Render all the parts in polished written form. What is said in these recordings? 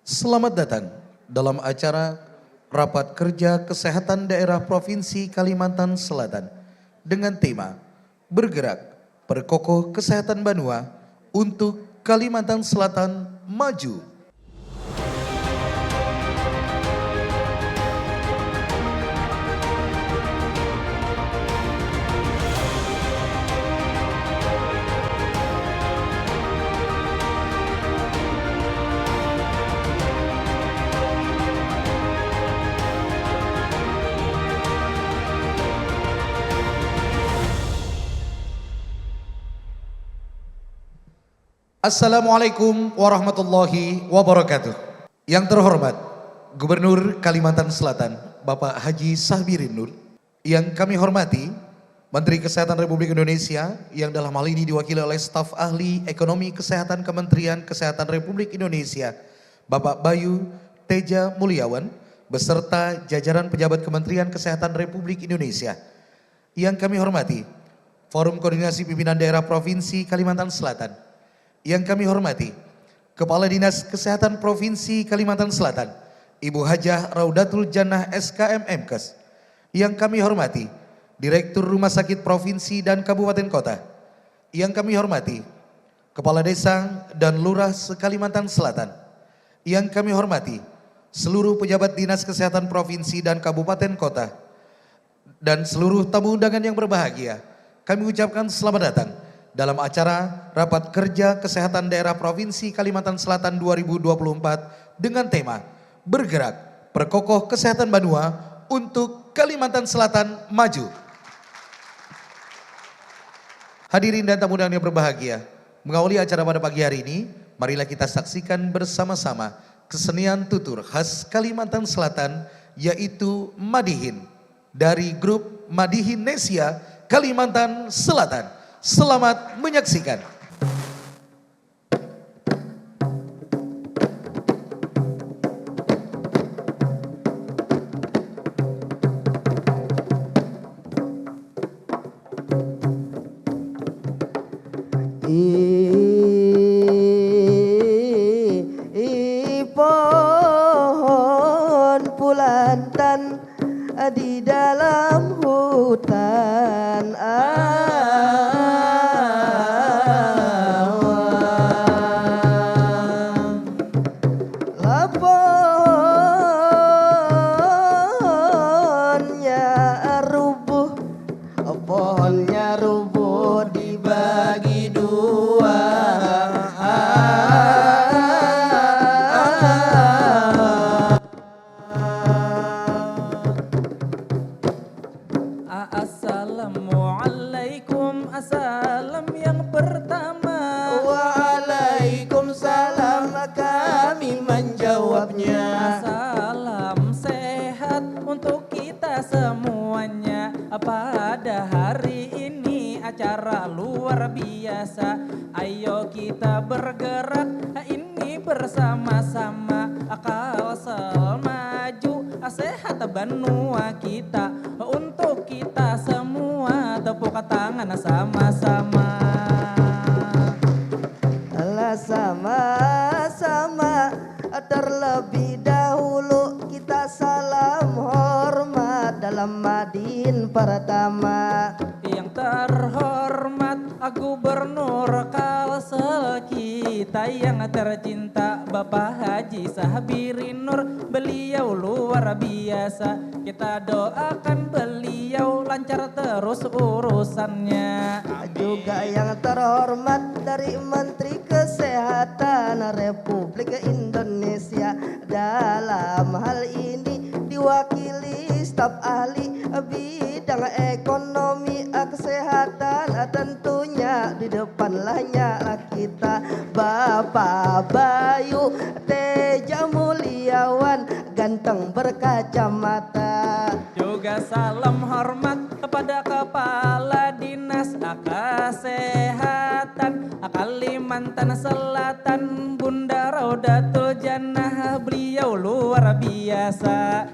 Selamat datang dalam acara Rapat Kerja Kesehatan Daerah Provinsi Kalimantan Selatan dengan tema Bergerak Perkokoh Kesehatan Banua untuk Kalimantan Selatan Maju. Assalamualaikum warahmatullahi wabarakatuh. Yang terhormat Gubernur Kalimantan Selatan Bapak Haji Sahbirin Nur, yang kami hormati Menteri Kesehatan Republik Indonesia yang dalam hal ini diwakili oleh staf ahli ekonomi kesehatan Kementerian Kesehatan Republik Indonesia Bapak Bayu Teja Mulyawan beserta jajaran pejabat Kementerian Kesehatan Republik Indonesia. Yang kami hormati Forum Koordinasi Pimpinan Daerah Provinsi Kalimantan Selatan. Yang kami hormati Kepala Dinas Kesehatan Provinsi Kalimantan Selatan Ibu Hajah Raudatul Jannah SKM Mkes. Yang kami hormati Direktur Rumah Sakit Provinsi dan Kabupaten Kota. Yang kami hormati Kepala Desa dan Lurah se-Kalimantan Selatan. Yang kami hormati seluruh pejabat Dinas Kesehatan Provinsi dan Kabupaten Kota dan seluruh tamu undangan yang berbahagia. Kami ucapkan selamat datang dalam acara Rapat Kerja Kesehatan Daerah Provinsi Kalimantan Selatan 2024 dengan tema Bergerak Perkokoh Kesehatan Banua untuk Kalimantan Selatan Maju. Hadirin dan tamu undangan yang berbahagia, mengawali acara pada pagi hari ini, marilah kita saksikan bersama-sama kesenian tutur khas Kalimantan Selatan, yaitu Madihin dari grup Madihin Nesia Kalimantan Selatan. Selamat menyaksikan. Pohon pulantan di dalam hutan pohonnya rubuh dibagi dua. Assalamualaikum, assalam yang pertama. Waalaikumsalam, kami menjawabnya. Salam sehat untuk kita semuanya. Pada hari ini acara luar biasa. Ayo kita bergerak ini bersama-sama. Kalsel maju, sehat Banua kita. Untuk kita semua tepuk tangan sama-sama. Sama-sama terlebih dahulu kita salam hormat dalam Madihin pertama. Yang terhormat Gubernur Kalsel kita yang tercinta Bapak Haji Sahbirin Nur, beliau luar biasa. Kita doakan beliau lancar terus urusannya. Juga yang terhormat dari Menteri Kesehatan Republik Indonesia, dalam hal ini diwakili staf ahli bidang ekonomi kesehatan, tentunya di depan lahnya kita Bapak Bayu Teja Mulyawan, ganteng berkacamata. Juga salam hormat kepada Kepala Dinas Kesehatan Kalimantan Selatan Bunda Raudatul Jannah, beliau luar biasa.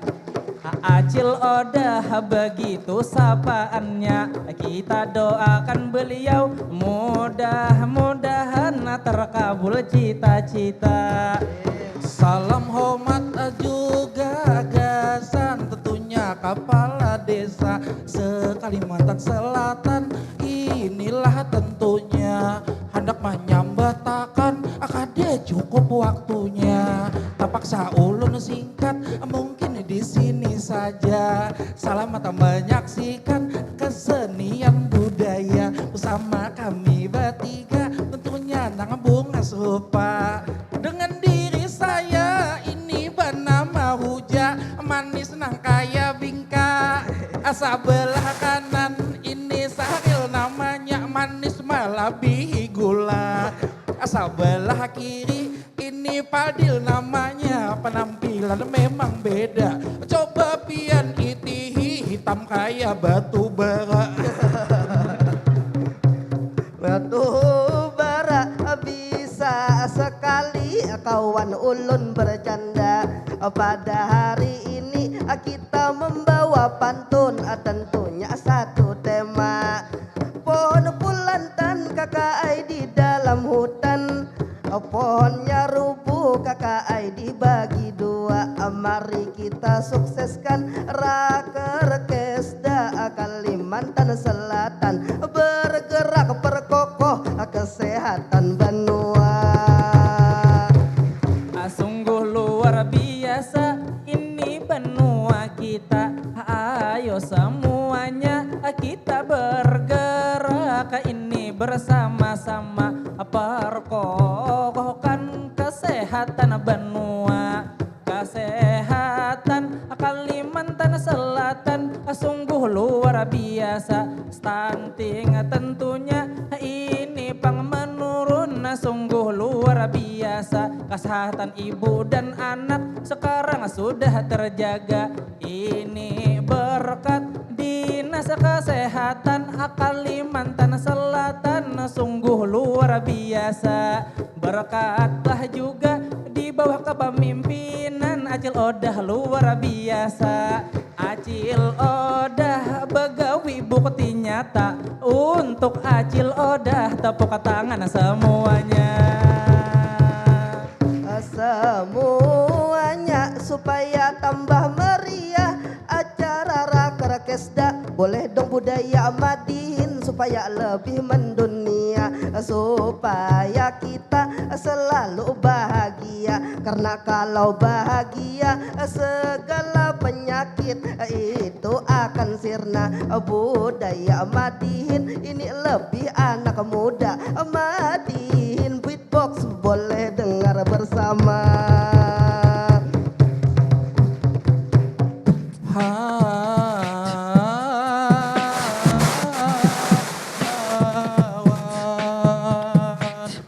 Acil Odah begitu sapaannya, kita doakan beliau mudah-mudahan terkabul cita-cita. Salam hormat juga gasan tentunya kepala desa se-Kalimantan Selatan. Inilah tentunya hendak menyambatakan kada cukup waktunya. Terpaksa ulun singkat mungkin di sini saja. Selamat menyaksikan kesenian budaya bersama kami bertiga tentunya nang bunga serupa. Dengan diri saya ini bernama Huja, manis nang kaya bingka. Sebelah kanan ini Sahril namanya, manis melebihi gula. Sebelah kiri ini Fadil namanya, penampilan memang beda. Coba pian itihi hitam kaya batu bara. Batu bara bisa sekali kawan ulun bercanda. Pada hari ini kita membawa pantun, tentunya satu tema. Pohon pulantan kakak ai di dalam hutan, pohonnya rubuh kakak ai dibagi dua. Mari kita sukseskan Raker Kesda Kalimantan Selatan, bergerak perkokoh kesehatan benua. Sungguh luar biasa ini benua kita. Ayo semuanya kita bergerak ini bersama-sama, perkokohkan kesehatan benua. Kesehatan Kalimantan Selatan sungguh luar biasa. Stunting tentunya ini pang menurun, sungguh luar biasa. Kesehatan ibu dan anak sekarang sudah terjaga. Ini berkat Dinas Kesehatan Kalimantan Selatan sungguh luar biasa. Berkatlah juga di bawah kepemimpinan Acil Odah luar biasa. Acil Odah begawi bukti nyata. Untuk Acil Odah tepuk tangan semuanya. Semuanya supaya tambah meriah acara Raker Kesda. Boleh dong budaya Madihin supaya lebih mendunia, supaya kita selalu bahagia. Karena kalau bahagia segala penyakit itu akan sirna. Budaya Madihin ini lebih anak muda. Madihin beatbox boleh dengar bersama.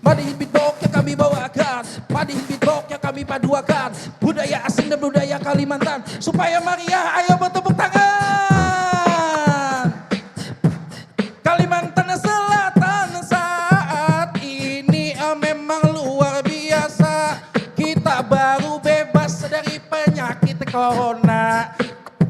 Madihin beatbox yang kami bawakan, Madihin beatbox yang kami paduakan, budaya asing dan budaya Kalimantan supaya meriah. Ayo bertepuk tangan. Kalimantan Selatan saat ini memang luar biasa. Kita baru bebas dari penyakit corona,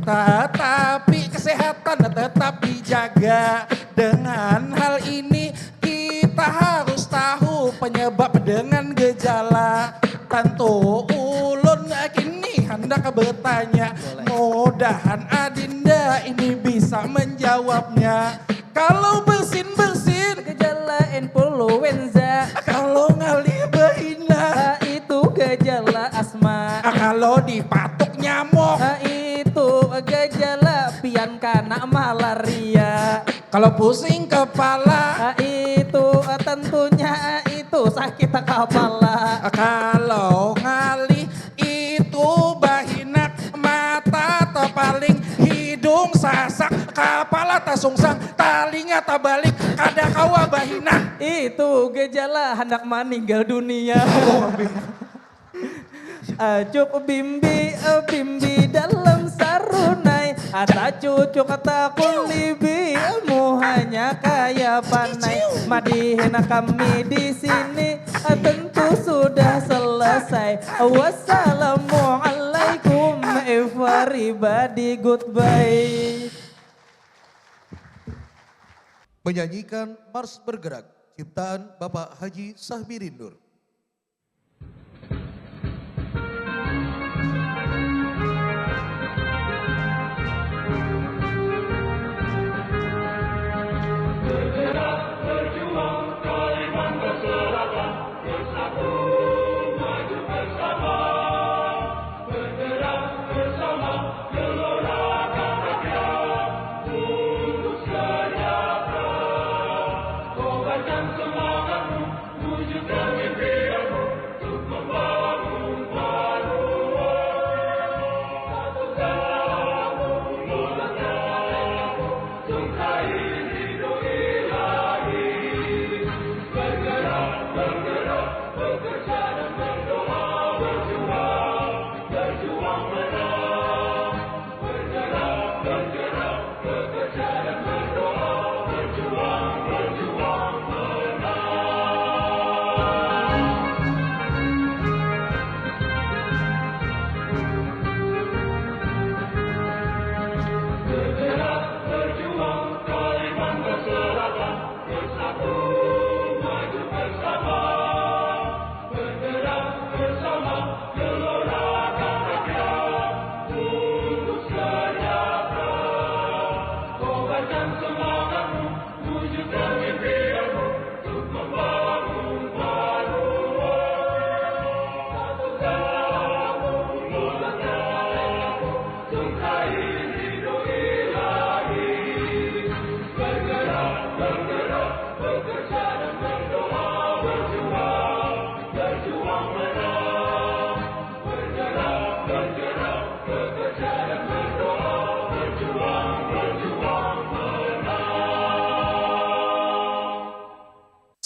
tetapi kesehatan tetap dijaga. Dengan hal ini kita harus tahu penyebab dengan gejala. Tentu ulun kini hendak bertanya, mudahan Adinda ini bisa menjawabnya. Kalau bersin-bersin Gejala influenza, kalau ngalih berhina, itu gejala asma. kalau dipatuk nyamuk, Itu gejala pian kena malaria. kalau pusing kepala, Itu tentunya itu sakit kepala. kalau ngalih itu bahinak, mata terpaling, hidung sasak, kepala tasungsang, talinga tabalik, kada kawa bahina. Itu gejala hendak meninggal dunia. Acuk bimbi, bimbi dalam sarunai. Ata cucu kata kulibi, hanya kaya panai. Madihin kami di sini, tentu sudah selesai. Wassalamualaikum everybody, goodbye. Menyanyikan Mars Bergerak, ciptaan Bapak Haji Sahbirin Nur.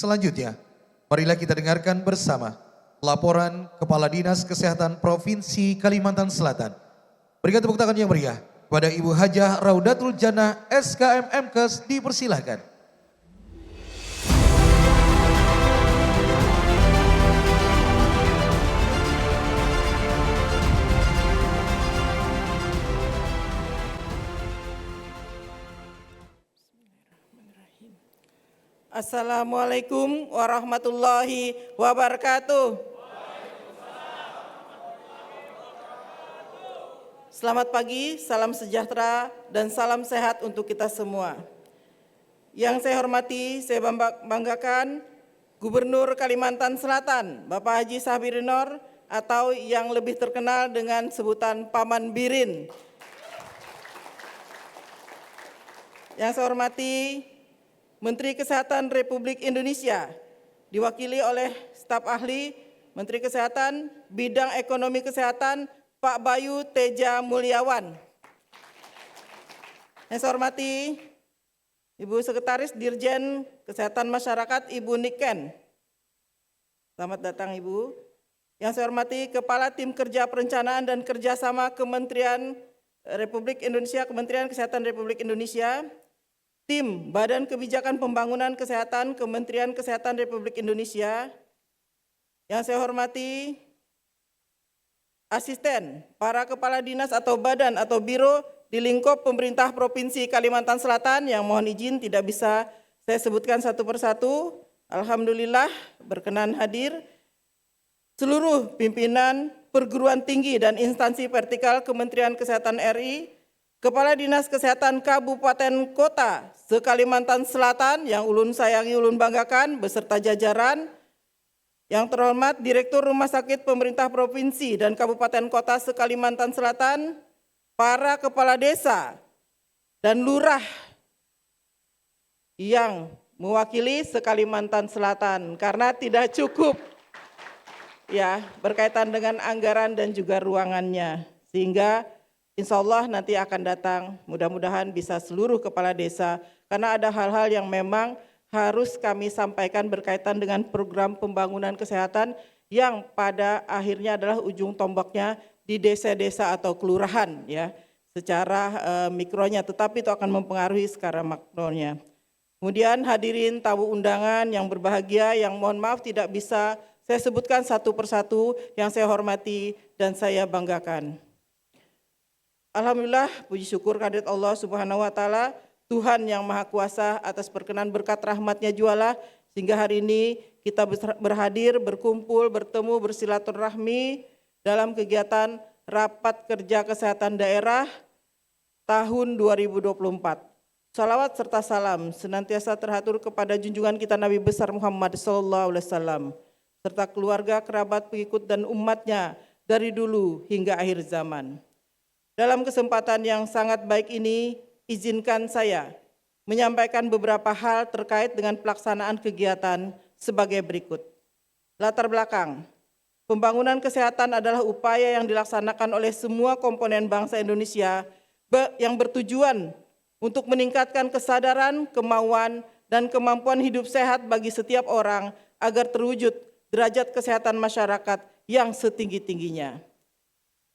Selanjutnya, marilah kita dengarkan bersama laporan Kepala Dinas Kesehatan Provinsi Kalimantan Selatan. Berikan tepuk tangan yang meriah kepada Ibu Hajah Raudatul Jannah SKM MKes, dipersilahkan. Assalamualaikum warahmatullahi wabarakatuh. Selamat pagi, salam sejahtera dan salam sehat untuk kita semua. Yang saya hormati, saya banggakan Gubernur Kalimantan Selatan, Bapak Haji Sahbirin Nur, atau yang lebih terkenal dengan sebutan Paman Birin. Yang saya hormati Menteri Kesehatan Republik Indonesia, diwakili oleh staf ahli Menteri Kesehatan Bidang Ekonomi Kesehatan Pak Bayu Teja Mulyawan. Yang saya hormati Ibu Sekretaris Dirjen Kesehatan Masyarakat Ibu Niken. Selamat datang Ibu. Yang saya hormati Kepala Tim Kerja Perencanaan dan Kerjasama Kementerian Republik Indonesia, Kementerian Kesehatan Republik Indonesia, Tim Badan Kebijakan Pembangunan Kesehatan Kementerian Kesehatan Republik Indonesia. Yang saya hormati asisten para kepala dinas atau badan atau biro di lingkup pemerintah Provinsi Kalimantan Selatan yang mohon izin tidak bisa saya sebutkan satu persatu. Alhamdulillah berkenan hadir. Seluruh pimpinan perguruan tinggi dan instansi vertikal Kementerian Kesehatan RI, Kepala Dinas Kesehatan Kabupaten Kota se-Kalimantan Selatan yang ulun sayangi, ulun banggakan beserta jajaran. Yang terhormat Direktur Rumah Sakit Pemerintah Provinsi dan Kabupaten Kota se-Kalimantan Selatan, para kepala desa dan lurah yang mewakili se-Kalimantan Selatan karena tidak cukup ya berkaitan dengan anggaran dan juga ruangannya, sehingga insya Allah nanti akan datang, mudah-mudahan bisa seluruh kepala desa, karena ada hal-hal yang memang harus kami sampaikan berkaitan dengan program pembangunan kesehatan yang pada akhirnya adalah ujung tombaknya di desa-desa atau kelurahan ya, secara mikronya, tetapi itu akan mempengaruhi secara makronya. Kemudian hadirin tamu undangan yang berbahagia, yang mohon maaf tidak bisa saya sebutkan satu persatu, yang saya hormati dan saya banggakan. Alhamdulillah, puji syukur kehadirat Allah Subhanahu wa Ta'ala, Tuhan yang Maha Kuasa, atas berkenan berkat rahmatnya jualah, sehingga hari ini kita berhadir, berkumpul, bertemu, bersilaturahmi dalam kegiatan Rapat Kerja Kesehatan Daerah tahun 2024. Salawat serta salam senantiasa terhatur kepada junjungan kita Nabi besar Muhammad SAW, serta keluarga, kerabat, pengikut dan umatnya dari dulu hingga akhir zaman. Dalam kesempatan yang sangat baik ini, izinkan saya menyampaikan beberapa hal terkait dengan pelaksanaan kegiatan sebagai berikut. Latar belakang, pembangunan kesehatan adalah upaya yang dilaksanakan oleh semua komponen bangsa Indonesia yang bertujuan untuk meningkatkan kesadaran, kemauan, dan kemampuan hidup sehat bagi setiap orang agar terwujud derajat kesehatan masyarakat yang setinggi-tingginya.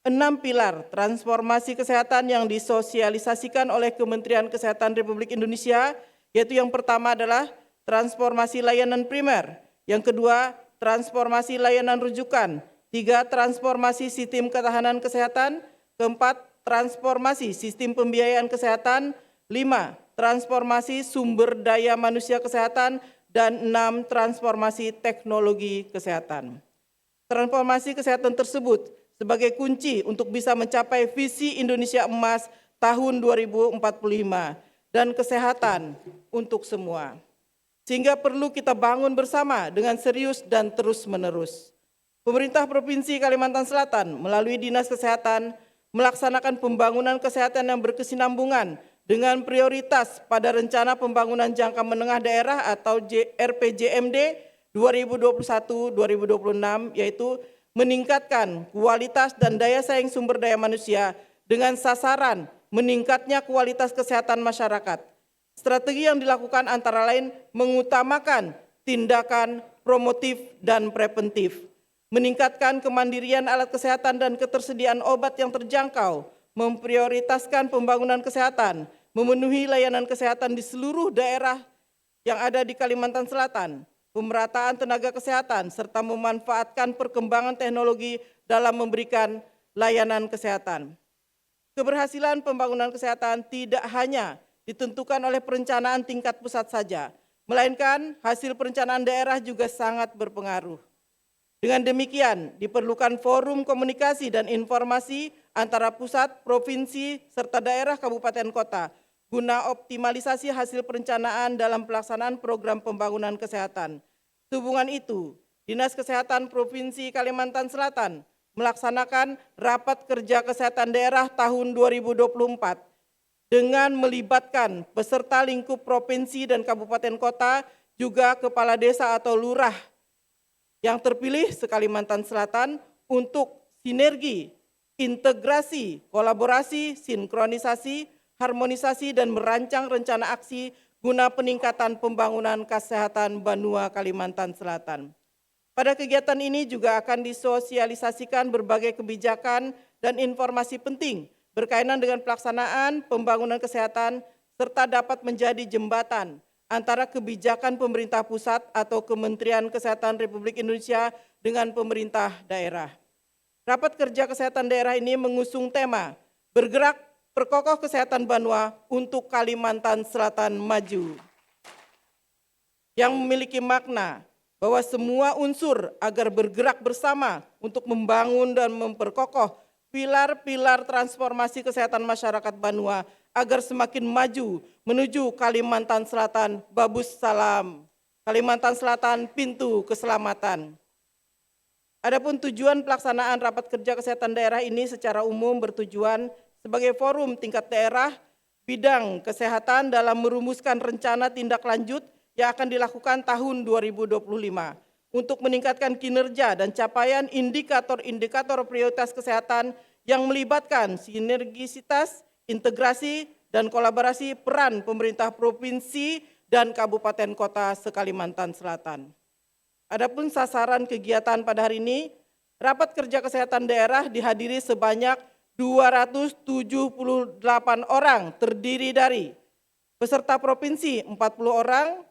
6 pilar transformasi kesehatan yang disosialisasikan oleh Kementerian Kesehatan Republik Indonesia, yaitu yang pertama adalah transformasi layanan primer, yang kedua transformasi layanan rujukan, 3 transformasi sistem ketahanan kesehatan, keempat transformasi sistem pembiayaan kesehatan, 5 transformasi sumber daya manusia kesehatan, dan 6 transformasi teknologi kesehatan. Transformasi kesehatan tersebut sebagai kunci untuk bisa mencapai visi Indonesia Emas tahun 2045 dan kesehatan untuk semua. Sehingga perlu kita bangun bersama dengan serius dan terus-menerus. Pemerintah Provinsi Kalimantan Selatan melalui Dinas Kesehatan melaksanakan pembangunan kesehatan yang berkesinambungan dengan prioritas pada Rencana Pembangunan Jangka Menengah Daerah atau RPJMD 2021-2026, yaitu meningkatkan kualitas dan daya saing sumber daya manusia dengan sasaran meningkatnya kualitas kesehatan masyarakat. Strategi yang dilakukan antara lain mengutamakan tindakan promotif dan preventif, meningkatkan kemandirian alat kesehatan dan ketersediaan obat yang terjangkau, memprioritaskan pembangunan kesehatan, memenuhi layanan kesehatan di seluruh daerah yang ada di Kalimantan Selatan, pemerataan tenaga kesehatan, serta memanfaatkan perkembangan teknologi dalam memberikan layanan kesehatan. Keberhasilan pembangunan kesehatan tidak hanya ditentukan oleh perencanaan tingkat pusat saja, melainkan hasil perencanaan daerah juga sangat berpengaruh. Dengan demikian, diperlukan forum komunikasi dan informasi antara pusat, provinsi, serta daerah kabupaten kota, guna optimalisasi hasil perencanaan dalam pelaksanaan program pembangunan kesehatan. Sehubungan itu, Dinas Kesehatan Provinsi Kalimantan Selatan melaksanakan Rapat Kerja Kesehatan Daerah tahun 2024 dengan melibatkan peserta lingkup provinsi dan kabupaten kota, juga kepala desa atau lurah yang terpilih se-Kalimantan Selatan untuk sinergi, integrasi, kolaborasi, sinkronisasi, harmonisasi, dan merancang rencana aksi guna peningkatan pembangunan kesehatan Banua Kalimantan Selatan. Pada kegiatan ini juga akan disosialisasikan berbagai kebijakan dan informasi penting berkaitan dengan pelaksanaan pembangunan kesehatan serta dapat menjadi jembatan antara kebijakan pemerintah pusat atau Kementerian Kesehatan Republik Indonesia dengan pemerintah daerah. Rapat Kerja Kesehatan Daerah ini mengusung tema bergerak perkokoh kesehatan Banua untuk Kalimantan Selatan maju, yang memiliki makna bahwa semua unsur agar bergerak bersama untuk membangun dan memperkokoh pilar-pilar transformasi kesehatan masyarakat Banua agar semakin maju menuju Kalimantan Selatan Babus Salam, Kalimantan Selatan pintu keselamatan. Adapun tujuan pelaksanaan Rapat Kerja Kesehatan Daerah ini secara umum bertujuan sebagai forum tingkat daerah bidang kesehatan dalam merumuskan rencana tindak lanjut yang akan dilakukan tahun 2025 untuk meningkatkan kinerja dan capaian indikator-indikator prioritas kesehatan yang melibatkan sinergisitas, integrasi, dan kolaborasi peran pemerintah provinsi dan kabupaten kota se-Kalimantan Selatan. Adapun sasaran kegiatan pada hari ini, Rapat Kerja Kesehatan Daerah dihadiri sebanyak 278 orang, terdiri dari peserta provinsi 40 orang,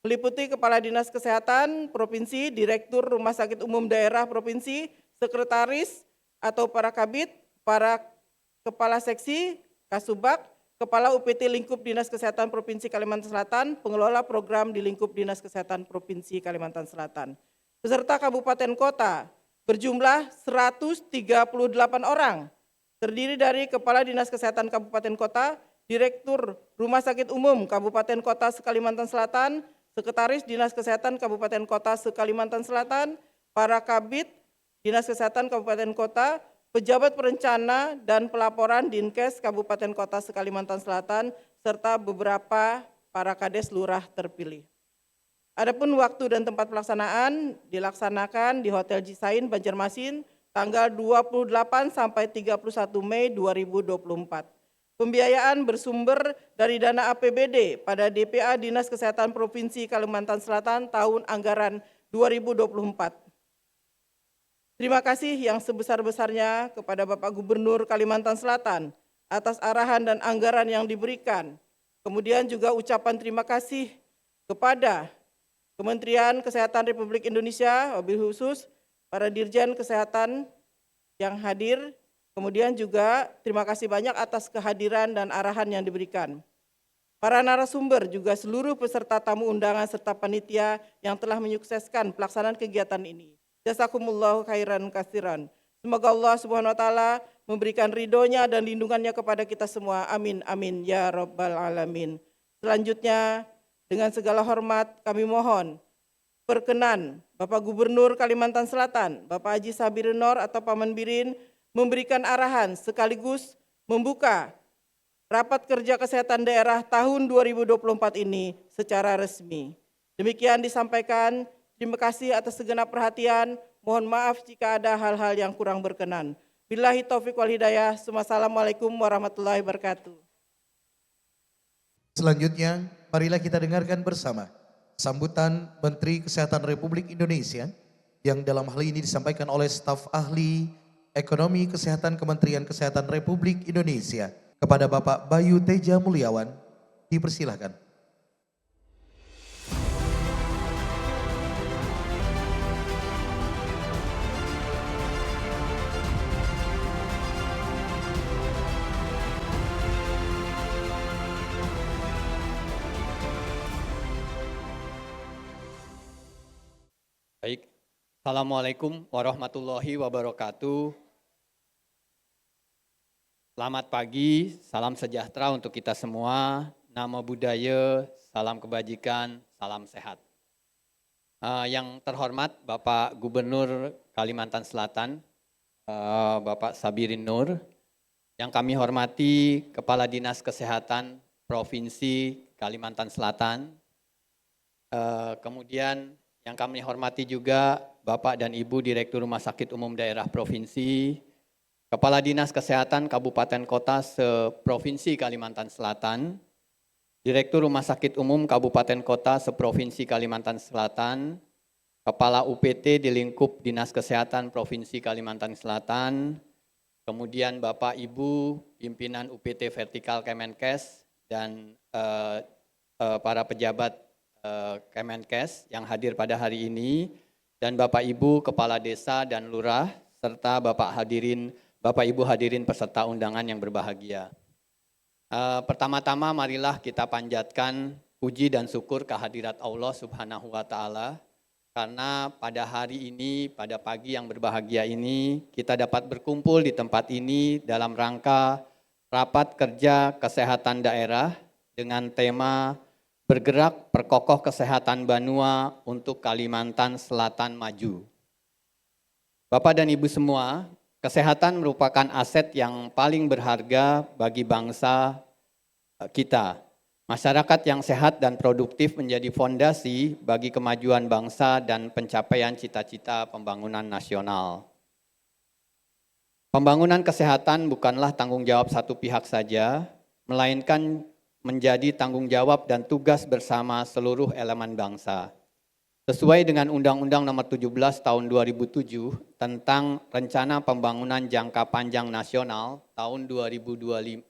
meliputi Kepala Dinas Kesehatan Provinsi, Direktur Rumah Sakit Umum Daerah Provinsi, Sekretaris atau para kabid, para Kepala Seksi, Kasubag, Kepala UPT Lingkup Dinas Kesehatan Provinsi Kalimantan Selatan, pengelola program di Lingkup Dinas Kesehatan Provinsi Kalimantan Selatan. Peserta kabupaten kota berjumlah 138 orang, terdiri dari Kepala Dinas Kesehatan Kabupaten Kota, Direktur Rumah Sakit Umum Kabupaten Kota se-Kalimantan Selatan, Sekretaris Dinas Kesehatan Kabupaten Kota se-Kalimantan Selatan, para kabid Dinas Kesehatan Kabupaten Kota, pejabat perencana dan pelaporan Dinkes Kabupaten Kota se-Kalimantan Selatan, serta beberapa para kades lurah terpilih. Adapun waktu dan tempat pelaksanaan dilaksanakan di Hotel Jisain, Banjarmasin, tanggal 28 sampai 31 Mei 2024. Pembiayaan bersumber dari dana APBD pada DPA Dinas Kesehatan Provinsi Kalimantan Selatan tahun anggaran 2024. Terima kasih yang sebesar-besarnya kepada Bapak Gubernur Kalimantan Selatan atas arahan dan anggaran yang diberikan. Kemudian juga ucapan terima kasih kepada Kementerian Kesehatan Republik Indonesia, wabil khusus para Dirjen Kesehatan yang hadir. Kemudian juga terima kasih banyak atas kehadiran dan arahan yang diberikan. Para narasumber juga seluruh peserta tamu undangan serta panitia yang telah menyukseskan pelaksanaan kegiatan ini. Jazakumullahu khairan katsiran. Semoga Allah Subhanahu wa taala memberikan ridhonya dan lindungannya kepada kita semua. Amin amin ya rabbal alamin. Selanjutnya dengan segala hormat kami mohon perkenan Bapak Gubernur Kalimantan Selatan, Bapak Haji Sabirin Nur atau Paman Birin memberikan arahan sekaligus membuka Rapat Kerja Kesehatan Daerah tahun 2024 ini secara resmi. Demikian disampaikan. Terima kasih atas segenap perhatian. Mohon maaf jika ada hal-hal yang kurang berkenan. Billahi taufiq wal hidayah. Wassalamualaikum warahmatullahi wabarakatuh. Selanjutnya, marilah kita dengarkan bersama sambutan Menteri Kesehatan Republik Indonesia yang dalam hal ini disampaikan oleh staf ahli Ekonomi Kesehatan Kementerian Kesehatan Republik Indonesia kepada Bapak Bayu Teja Mulyawan. Dipersilahkan. Baik, Assalamualaikum warahmatullahi wabarakatuh. Selamat pagi, salam sejahtera untuk kita semua. Namo Buddhaya, salam kebajikan, salam sehat. Yang terhormat Bapak Gubernur Kalimantan Selatan, Bapak Sabirin Nur. Yang kami hormati Kepala Dinas Kesehatan Provinsi Kalimantan Selatan. Kemudian yang kami hormati juga Bapak dan Ibu Direktur Rumah Sakit Umum Daerah Provinsi, Kepala Dinas Kesehatan Kabupaten Kota se-Provinsi Kalimantan Selatan, Direktur Rumah Sakit Umum Kabupaten Kota se-Provinsi Kalimantan Selatan, Kepala UPT di lingkup Dinas Kesehatan Provinsi Kalimantan Selatan, kemudian Bapak Ibu Pimpinan UPT Vertikal Kemenkes dan para pejabat Kemenkes yang hadir pada hari ini, dan Bapak Ibu Kepala Desa dan Lurah, serta Bapak Ibu hadirin peserta undangan yang berbahagia. Pertama-tama marilah kita panjatkan puji dan syukur kehadirat Allah Subhanahu wa Ta'ala, karena pada hari ini, pada pagi yang berbahagia ini, kita dapat berkumpul di tempat ini dalam rangka Rapat Kerja Kesehatan Daerah dengan tema Bergerak Perkokoh Kesehatan Banua untuk Kalimantan Selatan Maju. Bapak dan Ibu semua, kesehatan merupakan aset yang paling berharga bagi bangsa kita. Masyarakat yang sehat dan produktif menjadi fondasi bagi kemajuan bangsa dan pencapaian cita-cita pembangunan nasional. Pembangunan kesehatan bukanlah tanggung jawab satu pihak saja, melainkan menjadi tanggung jawab dan tugas bersama seluruh elemen bangsa. Sesuai dengan Undang-Undang Nomor 17 Tahun 2007 tentang Rencana Pembangunan Jangka Panjang Nasional tahun 2005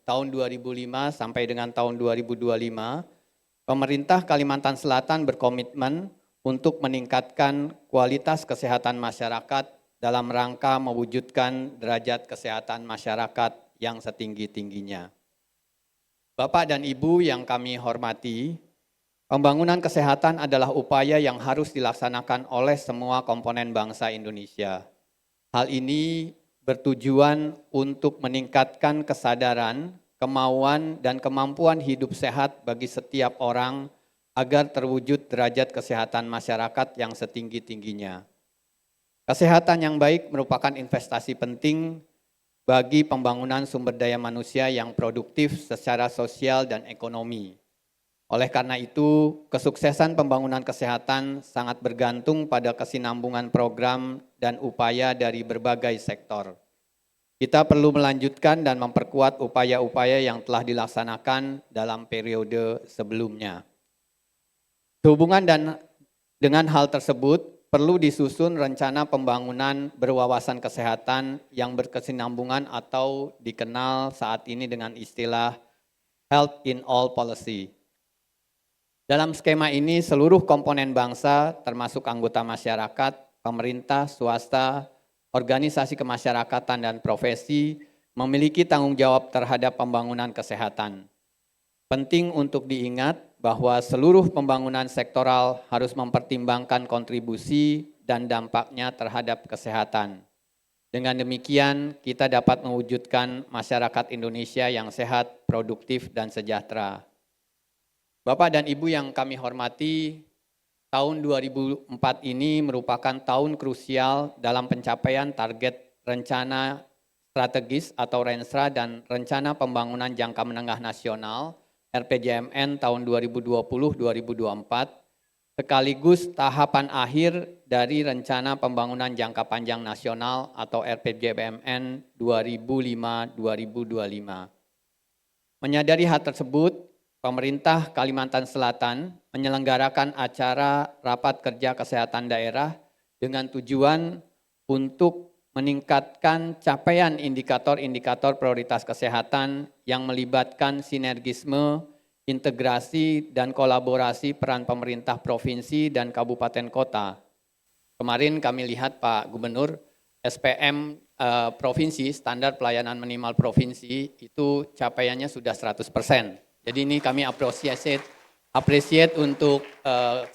sampai dengan tahun 2025, pemerintah Kalimantan Selatan berkomitmen untuk meningkatkan kualitas kesehatan masyarakat dalam rangka mewujudkan derajat kesehatan masyarakat yang setinggi-tingginya. Bapak dan Ibu yang kami hormati, pembangunan kesehatan adalah upaya yang harus dilaksanakan oleh semua komponen bangsa Indonesia. Hal ini bertujuan untuk meningkatkan kesadaran, kemauan, dan kemampuan hidup sehat bagi setiap orang agar terwujud derajat kesehatan masyarakat yang setinggi-tingginya. Kesehatan yang baik merupakan investasi penting bagi pembangunan sumber daya manusia yang produktif secara sosial dan ekonomi. Oleh karena itu, kesuksesan pembangunan kesehatan sangat bergantung pada kesinambungan program dan upaya dari berbagai sektor. Kita perlu melanjutkan dan memperkuat upaya-upaya yang telah dilaksanakan dalam periode sebelumnya. Sehubungan dengan hal tersebut, perlu disusun rencana pembangunan berwawasan kesehatan yang berkesinambungan atau dikenal saat ini dengan istilah Health in All Policy. Dalam skema ini, seluruh komponen bangsa, termasuk anggota masyarakat, pemerintah, swasta, organisasi kemasyarakatan, dan profesi, memiliki tanggung jawab terhadap pembangunan kesehatan. Penting untuk diingat bahwa seluruh pembangunan sektoral harus mempertimbangkan kontribusi dan dampaknya terhadap kesehatan. Dengan demikian, kita dapat mewujudkan masyarakat Indonesia yang sehat, produktif, dan sejahtera. Bapak dan Ibu yang kami hormati, tahun 2004 ini merupakan tahun krusial dalam pencapaian target rencana strategis atau Renstra dan Rencana Pembangunan Jangka Menengah Nasional RPJMN tahun 2020-2024, sekaligus tahapan akhir dari Rencana Pembangunan Jangka Panjang Nasional atau RPJMN 2005-2025. Menyadari hal tersebut, pemerintah Kalimantan Selatan menyelenggarakan acara Rapat Kerja Kesehatan Daerah dengan tujuan untuk meningkatkan capaian indikator-indikator prioritas kesehatan yang melibatkan sinergisme, integrasi, dan kolaborasi peran pemerintah provinsi dan kabupaten kota. Kemarin kami lihat Pak Gubernur, SPM provinsi, standar pelayanan minimal provinsi, itu capaiannya sudah 100%. Jadi ini kami appreciate untuk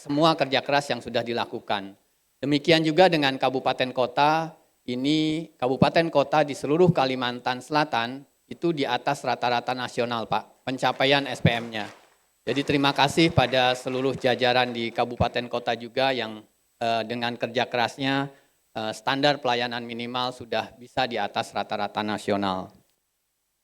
semua kerja keras yang sudah dilakukan. Demikian juga dengan kabupaten kota, ini kabupaten kota di seluruh Kalimantan Selatan itu di atas rata-rata nasional Pak, pencapaian SPM-nya. Jadi terima kasih pada seluruh jajaran di kabupaten kota juga yang dengan kerja kerasnya standar pelayanan minimal sudah bisa di atas rata-rata nasional.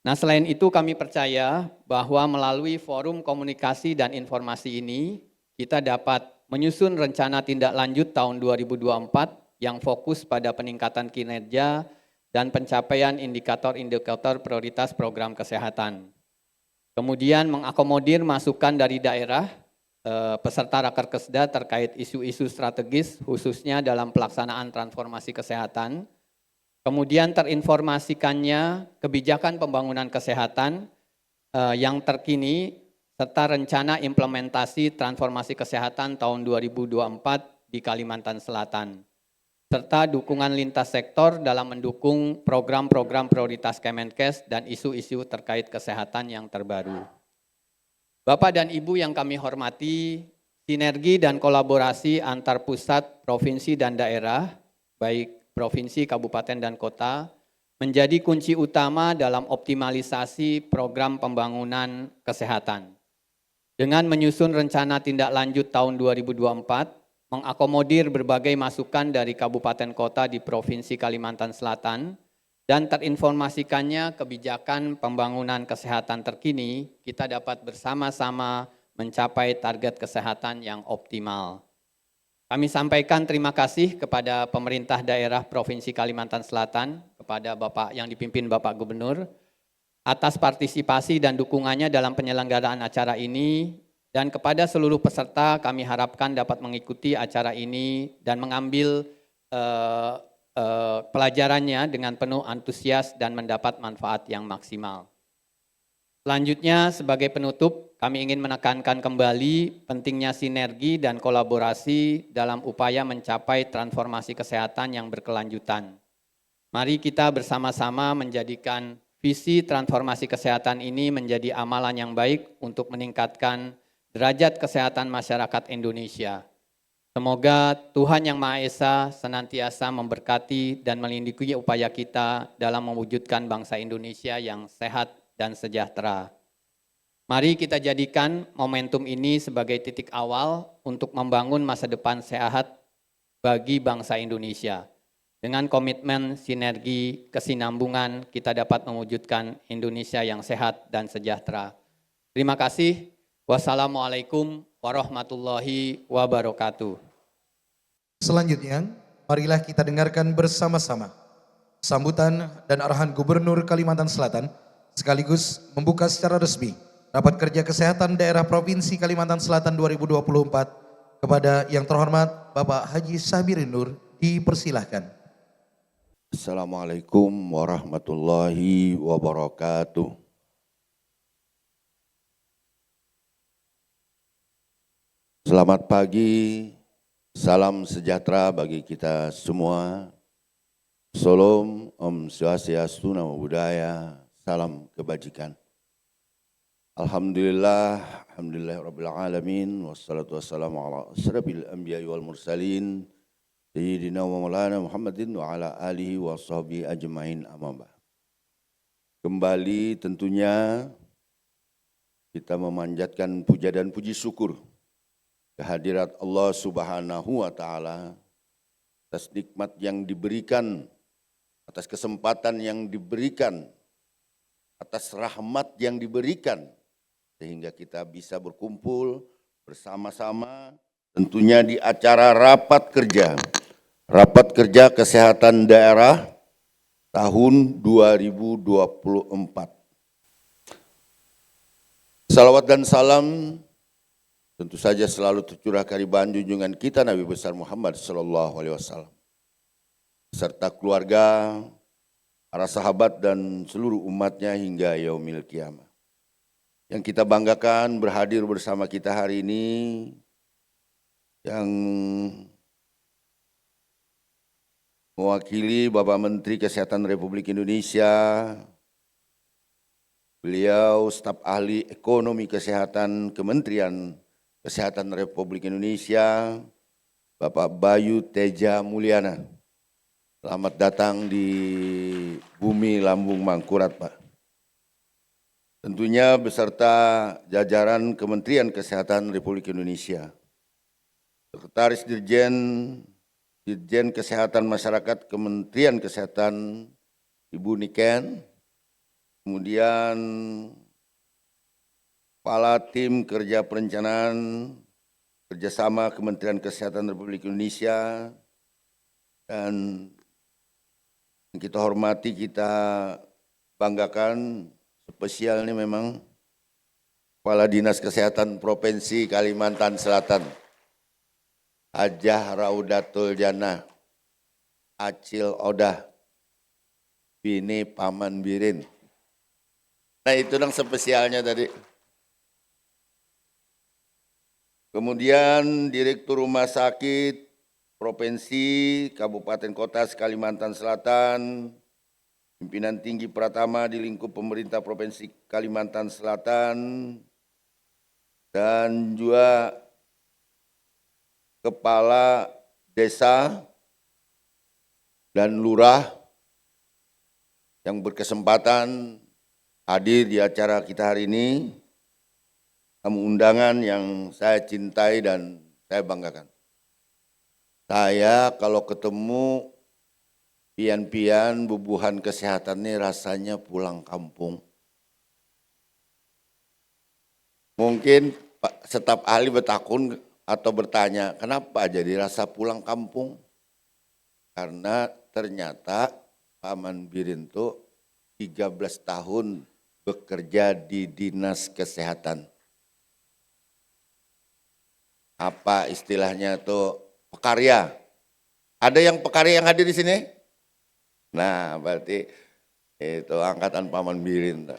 Nah selain itu kami percaya bahwa melalui forum komunikasi dan informasi ini kita dapat menyusun rencana tindak lanjut tahun 2024 yang fokus pada peningkatan kinerja dan pencapaian indikator-indikator prioritas program kesehatan. Kemudian mengakomodir masukan dari daerah peserta Rakerkesda terkait isu-isu strategis khususnya dalam pelaksanaan transformasi kesehatan. Kemudian terinformasikannya kebijakan pembangunan kesehatan yang terkini serta rencana implementasi transformasi kesehatan tahun 2024 di Kalimantan Selatan. Serta dukungan lintas sektor dalam mendukung program-program prioritas Kemenkes dan isu-isu terkait kesehatan yang terbaru. Bapak dan Ibu yang kami hormati, sinergi dan kolaborasi antar pusat, provinsi, dan daerah, baik provinsi, kabupaten, dan kota, menjadi kunci utama dalam optimalisasi program pembangunan kesehatan. Dengan menyusun rencana tindak lanjut tahun 2024, mengakomodir berbagai masukan dari kabupaten kota di Provinsi Kalimantan Selatan, dan terinformasikannya kebijakan pembangunan kesehatan terkini, kita dapat bersama-sama mencapai target kesehatan yang optimal. Kami sampaikan terima kasih kepada pemerintah daerah Provinsi Kalimantan Selatan, kepada Bapak yang dipimpin Bapak Gubernur, atas partisipasi dan dukungannya dalam penyelenggaraan acara ini, dan kepada seluruh peserta kami harapkan dapat mengikuti acara ini dan mengambil pelajarannya dengan penuh antusias dan mendapat manfaat yang maksimal. Selanjutnya sebagai penutup kami ingin menekankan kembali pentingnya sinergi dan kolaborasi dalam upaya mencapai transformasi kesehatan yang berkelanjutan. Mari kita bersama-sama menjadikan visi transformasi kesehatan ini menjadi amalan yang baik untuk meningkatkan derajat kesehatan masyarakat Indonesia. Semoga Tuhan Yang Maha Esa senantiasa memberkati dan melindungi upaya kita dalam mewujudkan bangsa Indonesia yang sehat dan sejahtera. Mari kita jadikan momentum ini sebagai titik awal untuk membangun masa depan sehat bagi bangsa Indonesia. Dengan komitmen sinergi kesinambungan kita dapat mewujudkan Indonesia yang sehat dan sejahtera. Terima kasih. Wassalamualaikum warahmatullahi wabarakatuh. Selanjutnya, marilah kita dengarkan bersama-sama sambutan dan arahan Gubernur Kalimantan Selatan sekaligus membuka secara resmi Rapat Kerja Kesehatan Daerah Provinsi Kalimantan Selatan 2024 kepada yang terhormat Bapak Haji Sahbirin Nur, dipersilahkan. Assalamualaikum warahmatullahi wabarakatuh. Selamat pagi, salam sejahtera bagi kita semua. Salam, Om Swastiastu, Namo Buddhaya, salam kebajikan. Alhamdulillahirabbil alamin, wassalatu wassalamu ala asyrafil anbiya'i wal mursalin, Sayyidina wa maulana Muhammadin wa ala alihi wa sahbihi ajma'in amma ba'd. Kembali tentunya kita memanjatkan puja dan puji syukur kehadirat Allah Subhanahu wa taala atas nikmat yang diberikan, atas kesempatan yang diberikan, atas rahmat yang diberikan sehingga kita bisa berkumpul bersama-sama tentunya di acara rapat kerja kesehatan daerah tahun 2024. Salawat dan salam tentu saja selalu tercurah kehadiran junjungan kita Nabi besar Muhammad sallallahu alaihi wasallam serta keluarga, para sahabat dan seluruh umatnya hingga yaumil kiamah. Yang kita banggakan berhadir bersama kita hari ini yang mewakili Bapak Menteri Kesehatan Republik Indonesia, beliau staf ahli ekonomi kesehatan Kementerian Kesehatan Republik Indonesia, Bapak Bayu Teja Mulyana. Selamat datang di bumi Lambung Mangkurat, Pak. Tentunya beserta jajaran Kementerian Kesehatan Republik Indonesia. Sekretaris Dirjen Kesehatan Masyarakat Kementerian Kesehatan Ibu Niken, kemudian Kepala Tim Kerja Perencanaan Kerjasama Kementerian Kesehatan Republik Indonesia, dan yang kita hormati, kita banggakan spesialnya memang Kepala Dinas Kesehatan Provinsi Kalimantan Selatan, Hajah Raudatul Jannah Acil Odah Bini Paman Birin. Nah itu dong spesialnya tadi. Kemudian Direktur Rumah Sakit Provinsi Kabupaten Kota Kalimantan Selatan, pimpinan tinggi Pratama di lingkup pemerintah Provinsi Kalimantan Selatan, dan juga Kepala Desa dan Lurah yang berkesempatan hadir di acara kita hari ini, tamu undangan yang saya cintai dan saya banggakan. Saya kalau ketemu pian-pian bubuhan kesehatan ini rasanya pulang kampung. Mungkin Pak staf ahli bertakun atau bertanya, kenapa jadi rasa pulang kampung? Karena ternyata Paman Birin itu 13 tahun bekerja di Dinas Kesehatan. Apa istilahnya tuh, pekarya. Ada yang pekarya yang hadir di sini? Nah, berarti itu angkatan Paman Birin.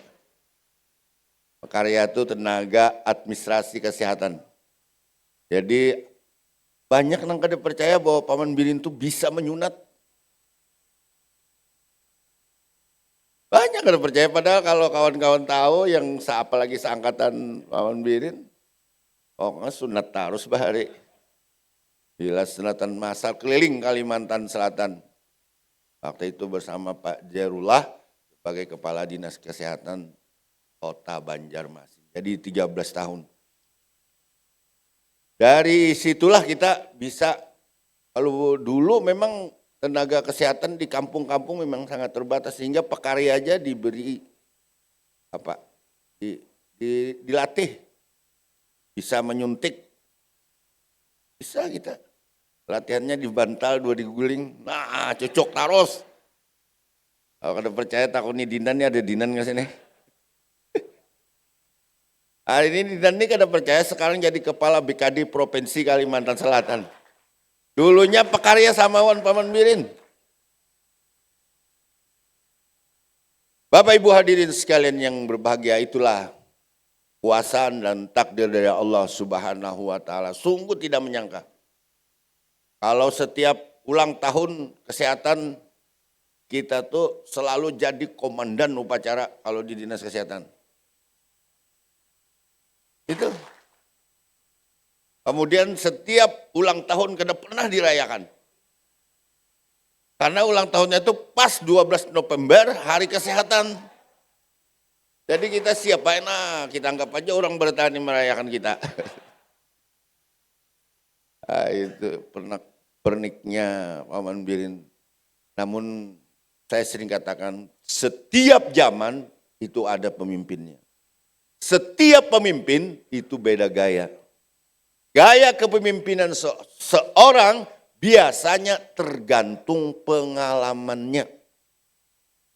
Pekarya itu tenaga administrasi kesehatan. Jadi banyak yang kada percaya bahwa Paman Birin itu bisa menyunat. Banyak kada percaya, padahal kalau kawan-kawan tahu yang apalagi seangkatan Paman Birin, sunat terus bahari. Bila sunatan massal keliling Kalimantan Selatan. Waktu itu bersama Pak Jarullah sebagai Kepala Dinas Kesehatan Kota Banjarmasin. Jadi 13 tahun. Dari situlah kita bisa, kalau dulu memang tenaga kesehatan di kampung-kampung memang sangat terbatas, sehingga pekarya aja diberi dilatih, bisa menyuntik, bisa kita. Latihannya di bantal, 2 diguling, nah cocok terus. Kalau kada percaya takut nih Dinan, nih ada Dinan nggak sini? Hari ini Dinan ini kada percaya sekarang jadi Kepala BKD Provinsi Kalimantan Selatan. Dulunya pekarya samawan Paman Birin. Bapak Ibu hadirin sekalian yang berbahagia, itulah kuasaan dan takdir dari Allah Subhanahu wa taala. Sungguh tidak menyangka kalau setiap ulang tahun kesehatan kita tuh selalu jadi komandan upacara kalau di Dinas Kesehatan. Itu. Kemudian setiap ulang tahun kada pernah dirayakan. Karena ulang tahunnya itu pas 12 November, hari kesehatan. Jadi kita siap, nah kita anggap aja orang bertani merayakan kita. Nah, itu perniknya Paman Birin. Namun saya sering katakan, setiap zaman itu ada pemimpinnya. Setiap pemimpin itu beda gaya. Gaya kepemimpinan seorang biasanya tergantung pengalamannya.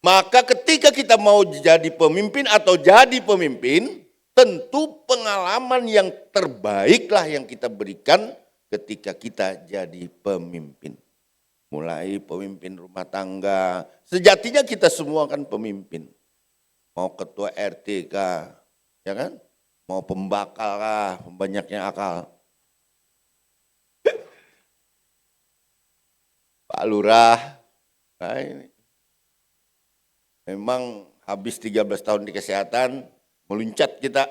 Maka ketika kita mau jadi pemimpin atau jadi pemimpin, tentu pengalaman yang terbaiklah yang kita berikan ketika kita jadi pemimpin. Mulai pemimpin rumah tangga, sejatinya kita semua kan pemimpin. Mau ketua RT kah, ya kan? Mau pembakal kah, banyaknya akal. Pak Lurah, nah ini. Memang habis 13 tahun di kesehatan, meluncat kita.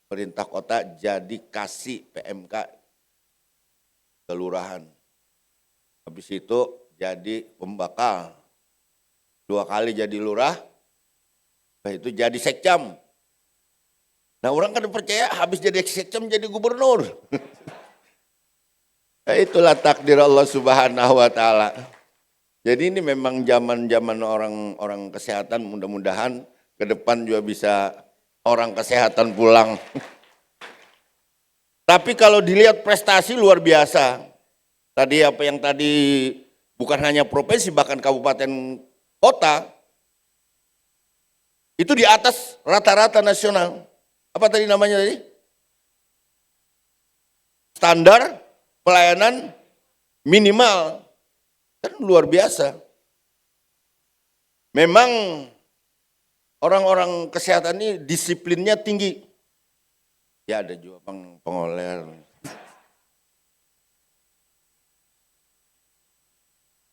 Pemerintah kota jadi kasih PMK kelurahan. Habis itu jadi pembakal. 2 kali jadi lurah, itu jadi sekcam. Nah orang kan percaya habis jadi sekcam jadi gubernur. Nah, itulah takdir Allah Subhanahu wa taala. Jadi ini memang zaman-zaman orang kesehatan, mudah-mudahan ke depan juga bisa orang kesehatan pulang. Tapi kalau dilihat prestasi luar biasa. Tadi apa yang tadi bukan hanya provinsi bahkan kabupaten kota itu di atas rata-rata nasional. Apa tadi namanya tadi? Standar pelayanan minimal, kan luar biasa. Memang orang-orang kesehatan ini disiplinnya tinggi. Ya ada juga pengoler.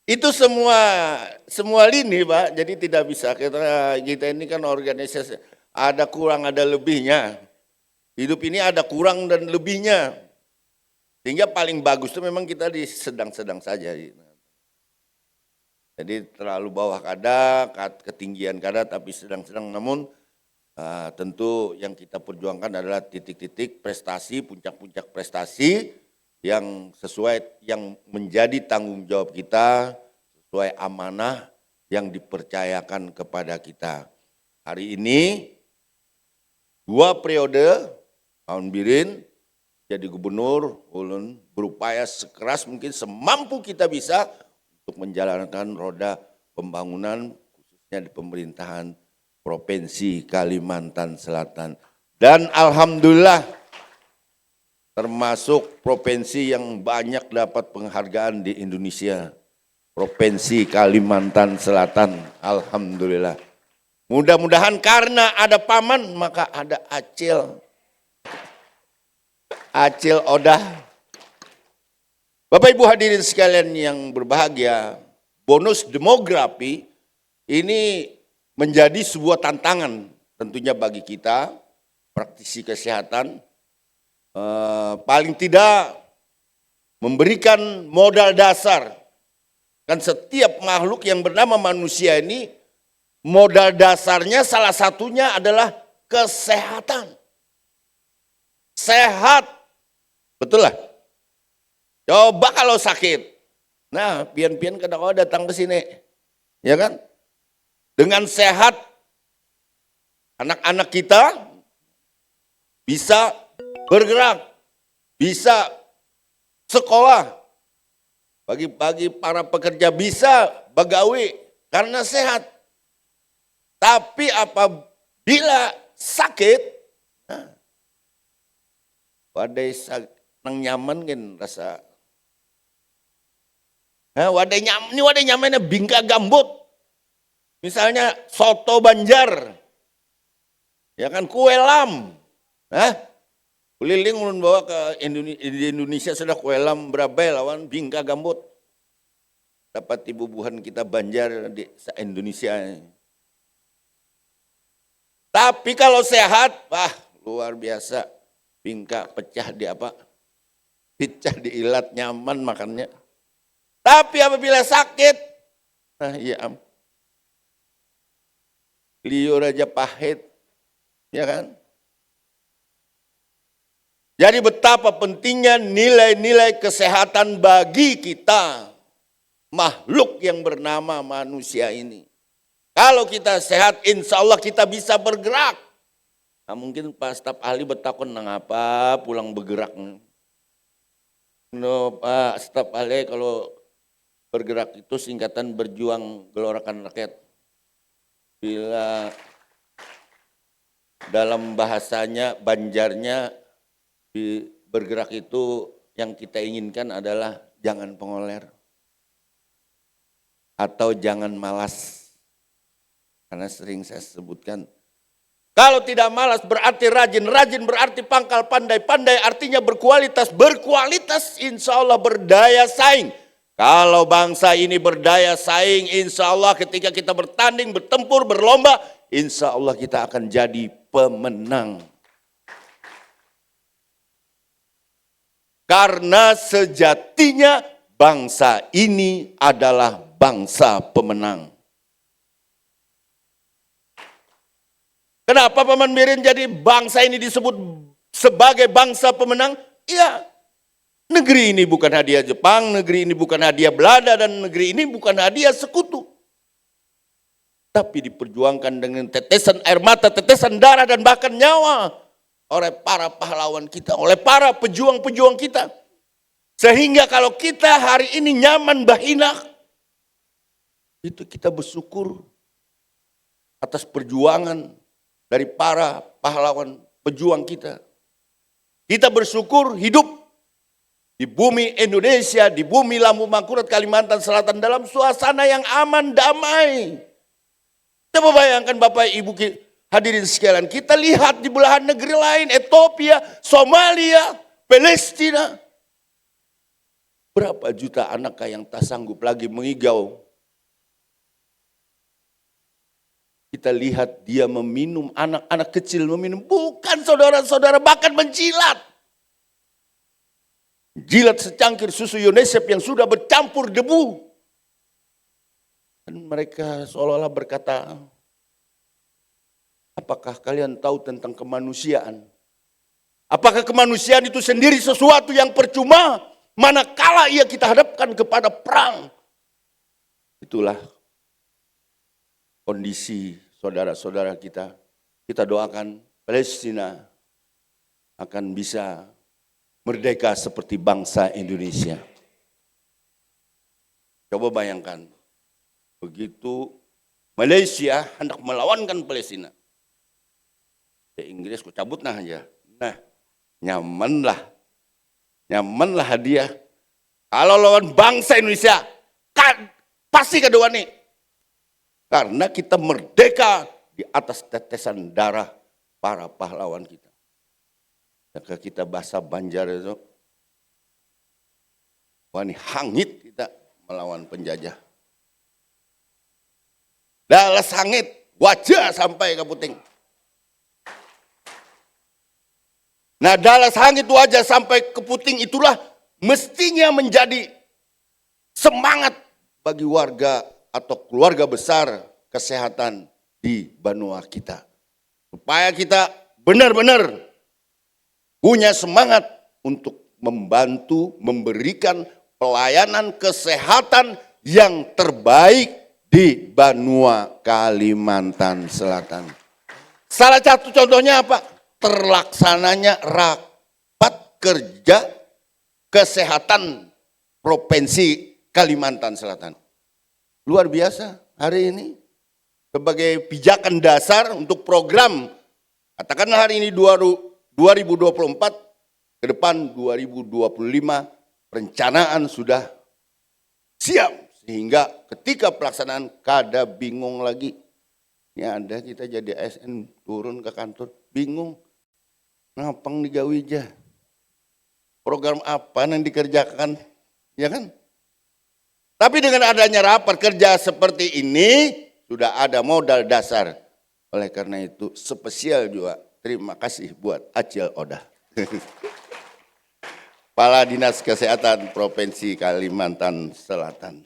Itu semua lini Pak, jadi tidak bisa. Kita ini kan organisasi, ada kurang ada lebihnya. Hidup ini ada kurang dan lebihnya. Sehingga paling bagus itu memang kita di sedang-sedang saja. Jadi terlalu bawah kada, ketinggian kada, tapi sedang-sedang. Namun tentu yang kita perjuangkan adalah titik-titik prestasi, puncak-puncak prestasi yang sesuai, yang menjadi tanggung jawab kita, sesuai amanah yang dipercayakan kepada kita. Hari ini 2 periode, Paman Birin jadi gubernur, ulun berupaya sekeras mungkin semampu kita bisa untuk menjalankan roda pembangunan khususnya di pemerintahan Provinsi Kalimantan Selatan. Dan alhamdulillah termasuk provinsi yang banyak dapat penghargaan di Indonesia. Provinsi Kalimantan Selatan, alhamdulillah. Mudah-mudahan karena ada Paman maka ada Acil. Acil Odah. Bapak Ibu hadirin sekalian yang berbahagia, bonus demografi ini menjadi sebuah tantangan tentunya bagi kita, praktisi kesehatan, paling tidak memberikan modal dasar. Kan setiap makhluk yang bernama manusia ini, modal dasarnya salah satunya adalah kesehatan. Sehat. Betul lah. Coba kalau sakit. Nah, pian-pian kadang kau datang ke sini. Ya kan? Dengan sehat, anak-anak kita bisa bergerak, bisa sekolah. Bagi para pekerja bisa begawi karena sehat. Tapi apabila sakit, nah, wadai nang nyaman kan rasa. Nah, wadai nyamannya bingka gambut. Misalnya soto Banjar. Ya kan kue lam. Hah? Keliling ulun bawa ke Indonesia sudah kue lam berabai lawan bingka gambut. Dapat ibu-buhan kita Banjar di Indonesia. Tapi kalau sehat, wah luar biasa. Bingka pecah di apa? Pecah di ilat, nyaman makannya. Tapi apabila sakit, nah ya liur aja pahit, ya kan? Jadi betapa pentingnya nilai-nilai kesehatan bagi kita, makhluk yang bernama manusia ini. Kalau kita sehat, insya Allah kita bisa bergerak. Nah, mungkin Pak staf ahli bertakon apa pulang bergerak. No, Pak staf ahli kalau bergerak itu singkatan berjuang gelorakan rakyat. Bila dalam bahasanya, banjarnya, bergerak itu yang kita inginkan adalah jangan pengoler. Atau jangan malas. Karena sering saya sebutkan, kalau tidak malas berarti rajin, rajin berarti pangkal, pandai, pandai artinya berkualitas, berkualitas insya Allah berdaya saing. Kalau bangsa ini berdaya saing, insya Allah ketika kita bertanding, bertempur, berlomba, insya Allah kita akan jadi pemenang. Karena sejatinya bangsa ini adalah bangsa pemenang. Kenapa Paman Birin jadi bangsa ini disebut sebagai bangsa pemenang? Iya, negeri ini bukan hadiah Jepang, negeri ini bukan hadiah Belanda, dan negeri ini bukan hadiah sekutu. Tapi diperjuangkan dengan tetesan air mata, tetesan darah, dan bahkan nyawa oleh para pahlawan kita, oleh para pejuang-pejuang kita. Sehingga kalau kita hari ini nyaman bahinak, itu kita bersyukur atas perjuangan dari para pahlawan pejuang kita. Kita bersyukur hidup di bumi Indonesia, di bumi Lampung Mangkurat, Kalimantan Selatan dalam suasana yang aman, damai. Coba bayangkan Bapak Ibu hadirin sekalian, kita lihat di belahan negeri lain, Ethiopia, Somalia, Palestina. Berapa juta anak yang tak sanggup lagi mengigau. Kita lihat dia meminum, anak-anak kecil meminum, bukan saudara-saudara, bahkan menjilat. Jilat secangkir susu UNICEF yang sudah bercampur debu. Dan mereka seolah-olah berkata, apakah kalian tahu tentang kemanusiaan? Apakah kemanusiaan itu sendiri sesuatu yang percuma? Manakala ia kita hadapkan kepada perang. Itulah kondisi saudara-saudara kita. Kita doakan Palestina akan bisa merdeka seperti bangsa Indonesia. Coba bayangkan, begitu Malaysia hendak melawankan Palestina. Inggris ku cabut nah aja. Nah, nyamanlah dia. Kalau lawan bangsa Indonesia, pasti kedua nih. Karena kita merdeka di atas tetesan darah para pahlawan kita. Jika kita bahasa Banjar itu, wani hangit kita melawan penjajah. Dalas hangit, wajah sampai ke puting. Nah, dalas hangit wajah sampai ke puting itulah mestinya menjadi semangat bagi warga atau keluarga besar kesehatan di benua kita. Supaya kita benar-benar punya semangat untuk membantu, memberikan pelayanan kesehatan yang terbaik di benua Kalimantan Selatan. Salah satu contohnya apa? Terlaksananya rapat kerja kesehatan Provinsi Kalimantan Selatan. Luar biasa hari ini sebagai pijakan dasar untuk program, katakanlah hari ini 2024, ke depan 2025 perencanaan sudah siap sehingga ketika pelaksanaan kada bingung lagi. Ya ada kita jadi ASN turun ke kantor bingung ngapang digawija. Program apa yang dikerjakan, ya kan? Tapi dengan adanya rapat kerja seperti ini, sudah ada modal dasar. Oleh karena itu, spesial juga terima kasih buat Acil Odah. Kepala Dinas Kesehatan Provinsi Kalimantan Selatan.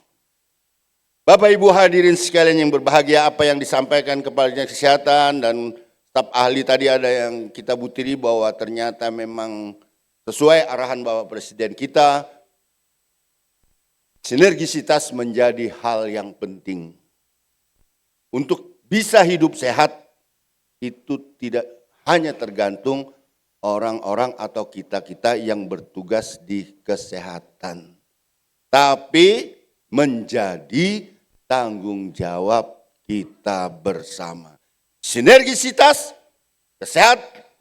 Bapak Ibu hadirin sekalian yang berbahagia, apa yang disampaikan Kepala Dinas Kesehatan dan staf ahli tadi ada yang kita butiri bahwa ternyata memang sesuai arahan Bapak Presiden kita, sinergisitas menjadi hal yang penting. Untuk bisa hidup sehat itu tidak hanya tergantung orang-orang atau kita-kita yang bertugas di kesehatan, tapi menjadi tanggung jawab kita bersama. Sinergisitas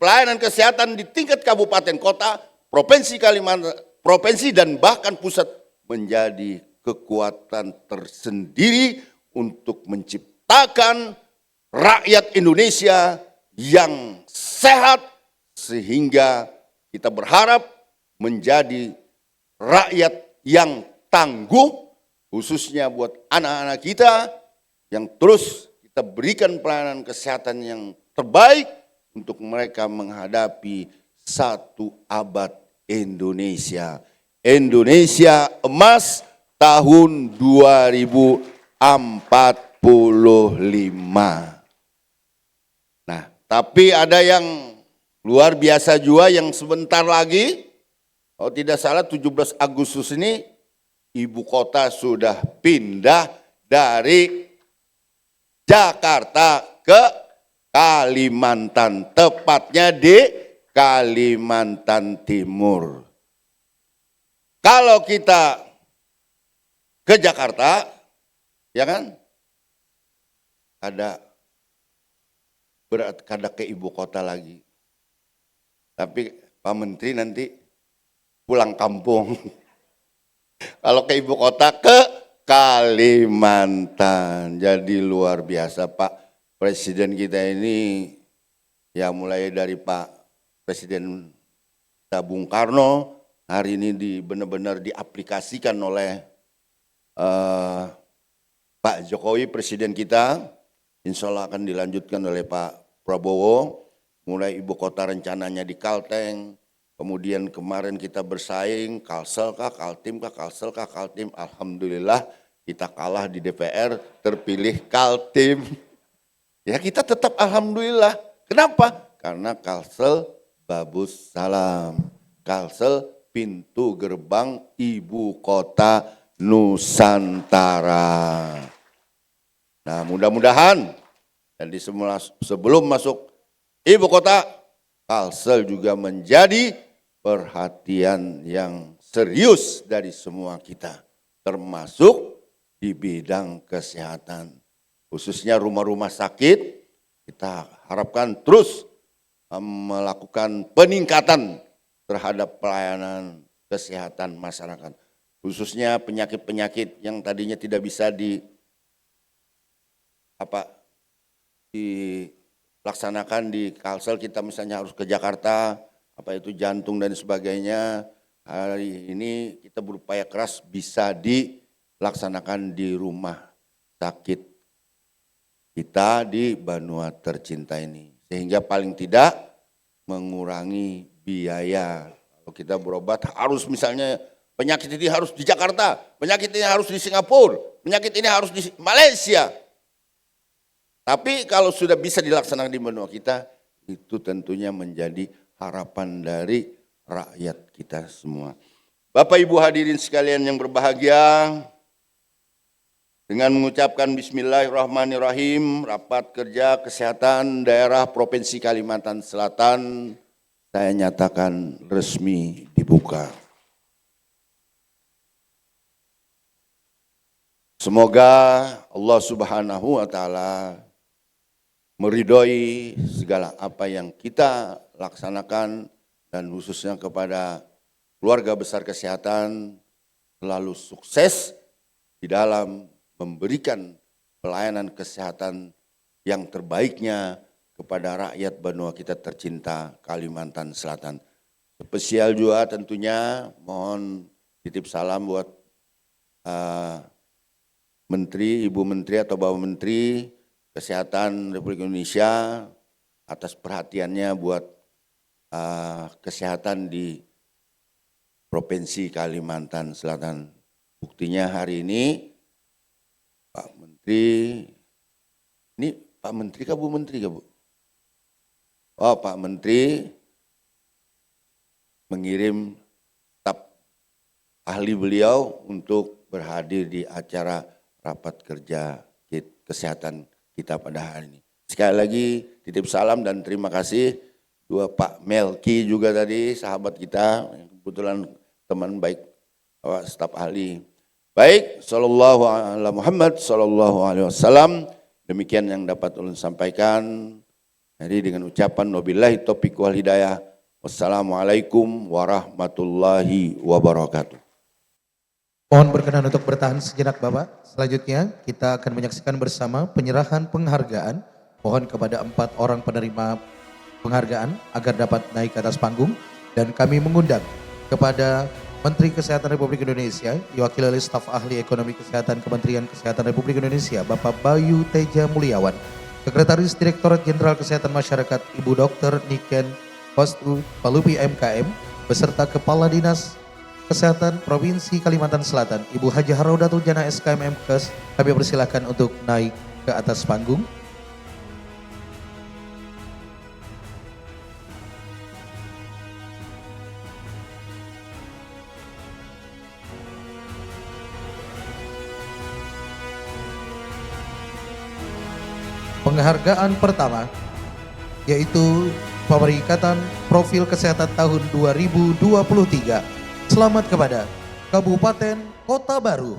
pelayanan kesehatan di tingkat kabupaten kota, provinsi Kalimantan, provinsi dan bahkan pusat menjadi kekuatan tersendiri untuk menciptakan rakyat Indonesia yang sehat, sehingga kita berharap menjadi rakyat yang tangguh, khususnya buat anak-anak kita yang terus kita berikan pelayanan kesehatan yang terbaik untuk mereka menghadapi satu abad Indonesia. Indonesia emas tahun 2045. Nah, tapi ada yang luar biasa juga yang sebentar lagi, kalau tidak salah 17 Agustus ini, ibu kota sudah pindah dari Jakarta ke Kalimantan, tepatnya di Kalimantan Timur. Kalau kita ke Jakarta, ya kan, ada ke ibu kota lagi. Tapi Pak Menteri nanti pulang kampung. Kalau ke ibu kota ke Kalimantan. Jadi luar biasa Pak Presiden kita ini, ya mulai dari Pak Presiden Bung Karno, hari ini benar-benar diaplikasikan oleh Pak Jokowi Presiden kita, insya Allah akan dilanjutkan oleh Pak Prabowo. Mulai ibu kota rencananya di Kalteng, kemudian kemarin kita bersaing, Kalsel kah, Kaltim kah, Kalsel kah, Kaltim. Alhamdulillah kita kalah di DPR, terpilih Kaltim. Ya kita tetap alhamdulillah. Kenapa? Karena Kalsel Babus Salam. Kalsel pintu gerbang ibu kota Nusantara. Nah mudah-mudahan, dan sebelum masuk ibu kota, Kalsel juga menjadi perhatian yang serius dari semua kita, termasuk di bidang kesehatan. Khususnya rumah-rumah sakit, kita harapkan terus melakukan peningkatan terhadap pelayanan kesehatan masyarakat. Khususnya penyakit-penyakit yang tadinya tidak bisa dilaksanakan di Kalsel, kita misalnya harus ke Jakarta, apa itu jantung dan sebagainya. Hari ini kita berupaya keras bisa dilaksanakan di rumah sakit kita di Banua tercinta ini. Sehingga paling tidak mengurangi biaya. Kalau kita berobat harus misalnya penyakit ini harus di Jakarta, penyakit ini harus di Singapura, penyakit ini harus di Malaysia. Tapi kalau sudah bisa dilaksanakan di benua kita, itu tentunya menjadi harapan dari rakyat kita semua. Bapak Ibu hadirin sekalian yang berbahagia, dengan mengucapkan Bismillahirrahmanirrahim, rapat kerja kesehatan daerah Provinsi Kalimantan Selatan, saya nyatakan resmi dibuka. Semoga Allah Subhanahu wa Ta'ala meridhoi segala apa yang kita laksanakan, dan khususnya kepada keluarga besar kesehatan selalu sukses di dalam memberikan pelayanan kesehatan yang terbaiknya kepada rakyat benua kita tercinta Kalimantan Selatan. Spesial juga tentunya mohon titip salam buat Menteri, Ibu Menteri atau Bapak Menteri Kesehatan Republik Indonesia atas perhatiannya buat kesehatan di Provinsi Kalimantan Selatan. Buktinya hari ini Pak Menteri, ini Pak Menteri kah Bu Menteri kah Bu? Oh Pak Menteri mengirim staf ahli beliau untuk berhadir di acara rapat kerja kesehatan kita pada hari ini. Sekali lagi titip salam dan terima kasih dua Pak Melki juga tadi sahabat kita, kebetulan teman baik staf ahli. Baik, sallallahu ala Muhammad sallallahu alaihi wasallam. Demikian yang dapat ulun sampaikan. Jadi dengan ucapan wabillahi taufiq wal hidayah. Wassalamualaikum warahmatullahi wabarakatuh. Mohon berkenan untuk bertahan sejenak Bapak. Selanjutnya kita akan menyaksikan bersama penyerahan penghargaan. Mohon kepada 4 orang penerima penghargaan agar dapat naik ke atas panggung. Dan kami mengundang kepada Menteri Kesehatan Republik Indonesia, diwakili oleh staf ahli ekonomi kesehatan Kementerian Kesehatan Republik Indonesia, Bapak Bayu Teja Mulyawan. Sekretaris Direktorat Jenderal Kesehatan Masyarakat, Ibu Dr. Niken Kostu Palupi MKM, beserta Kepala Dinas Kesehatan Provinsi Kalimantan Selatan, Ibu Haji Haraudatul Jana SKM Mkes, kami persilahkan untuk naik ke atas panggung. Penghargaan pertama yaitu Pemeringkatan Profil Kesehatan tahun 2023. Selamat kepada Kabupaten Kota Baru.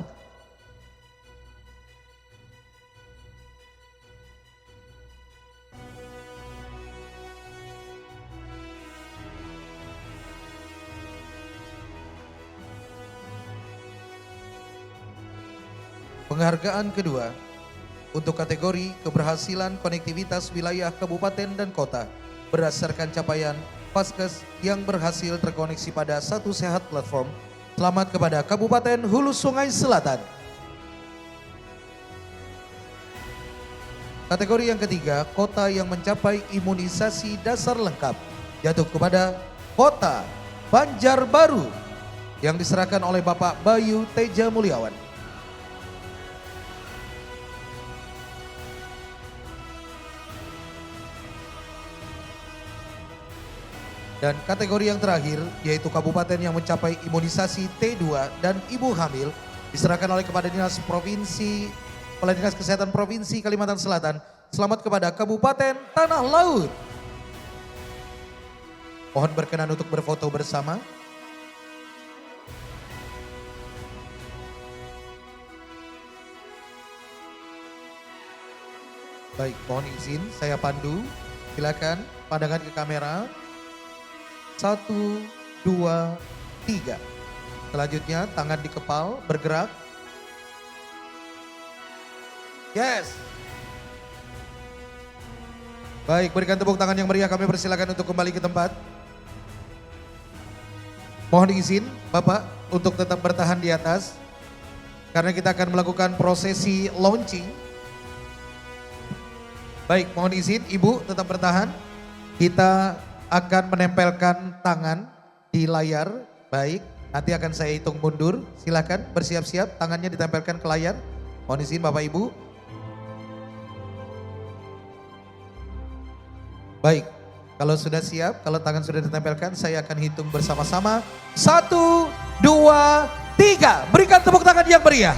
Penghargaan kedua untuk kategori keberhasilan konektivitas wilayah kabupaten dan kota berdasarkan capaian Paskes yang berhasil terkoneksi pada Satu Sehat Platform. Selamat kepada Kabupaten Hulu Sungai Selatan. Kategori yang ketiga, kota yang mencapai imunisasi dasar lengkap, jatuh kepada Kota Banjarbaru yang diserahkan oleh Bapak Bayu Teja Mulyawan. Dan kategori yang terakhir yaitu kabupaten yang mencapai imunisasi T2 dan ibu hamil diserahkan oleh Kepala Dinas Kesehatan Provinsi Kalimantan Selatan. Selamat kepada Kabupaten Tanah Laut. Mohon berkenan untuk berfoto bersama. Baik, mohon izin saya pandu. Silakan pandangan ke kamera. 1, 2, 3. Selanjutnya tangan di kepal bergerak. Yes. Baik, berikan tepuk tangan yang meriah, kami persilakan untuk kembali ke tempat. Mohon izin Bapak untuk tetap bertahan di atas karena kita akan melakukan prosesi launching. Baik, mohon izin Ibu tetap bertahan. Kita akan menempelkan tangan di layar. Baik, nanti akan saya hitung mundur. Silakan bersiap-siap, tangannya ditempelkan ke layar. Mohon izin Bapak Ibu. Baik, kalau sudah siap, kalau tangan sudah ditempelkan, saya akan hitung bersama-sama. 1, 2, 3. Berikan tepuk tangan yang meriah.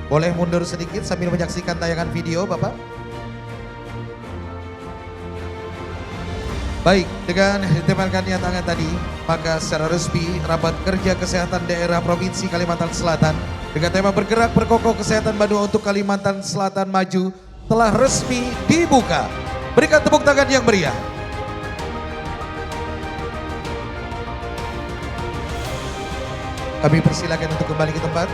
Boleh mundur sedikit sambil menyaksikan tayangan video Bapak. Baik, dengan ditempelkannya tangan tadi, maka secara resmi rapat kerja kesehatan daerah Provinsi Kalimantan Selatan dengan tema bergerak berkokoh kesehatan Bandung untuk Kalimantan Selatan maju telah resmi dibuka. Berikan tepuk tangan yang meriah. Kami persilakan untuk kembali ke tempat.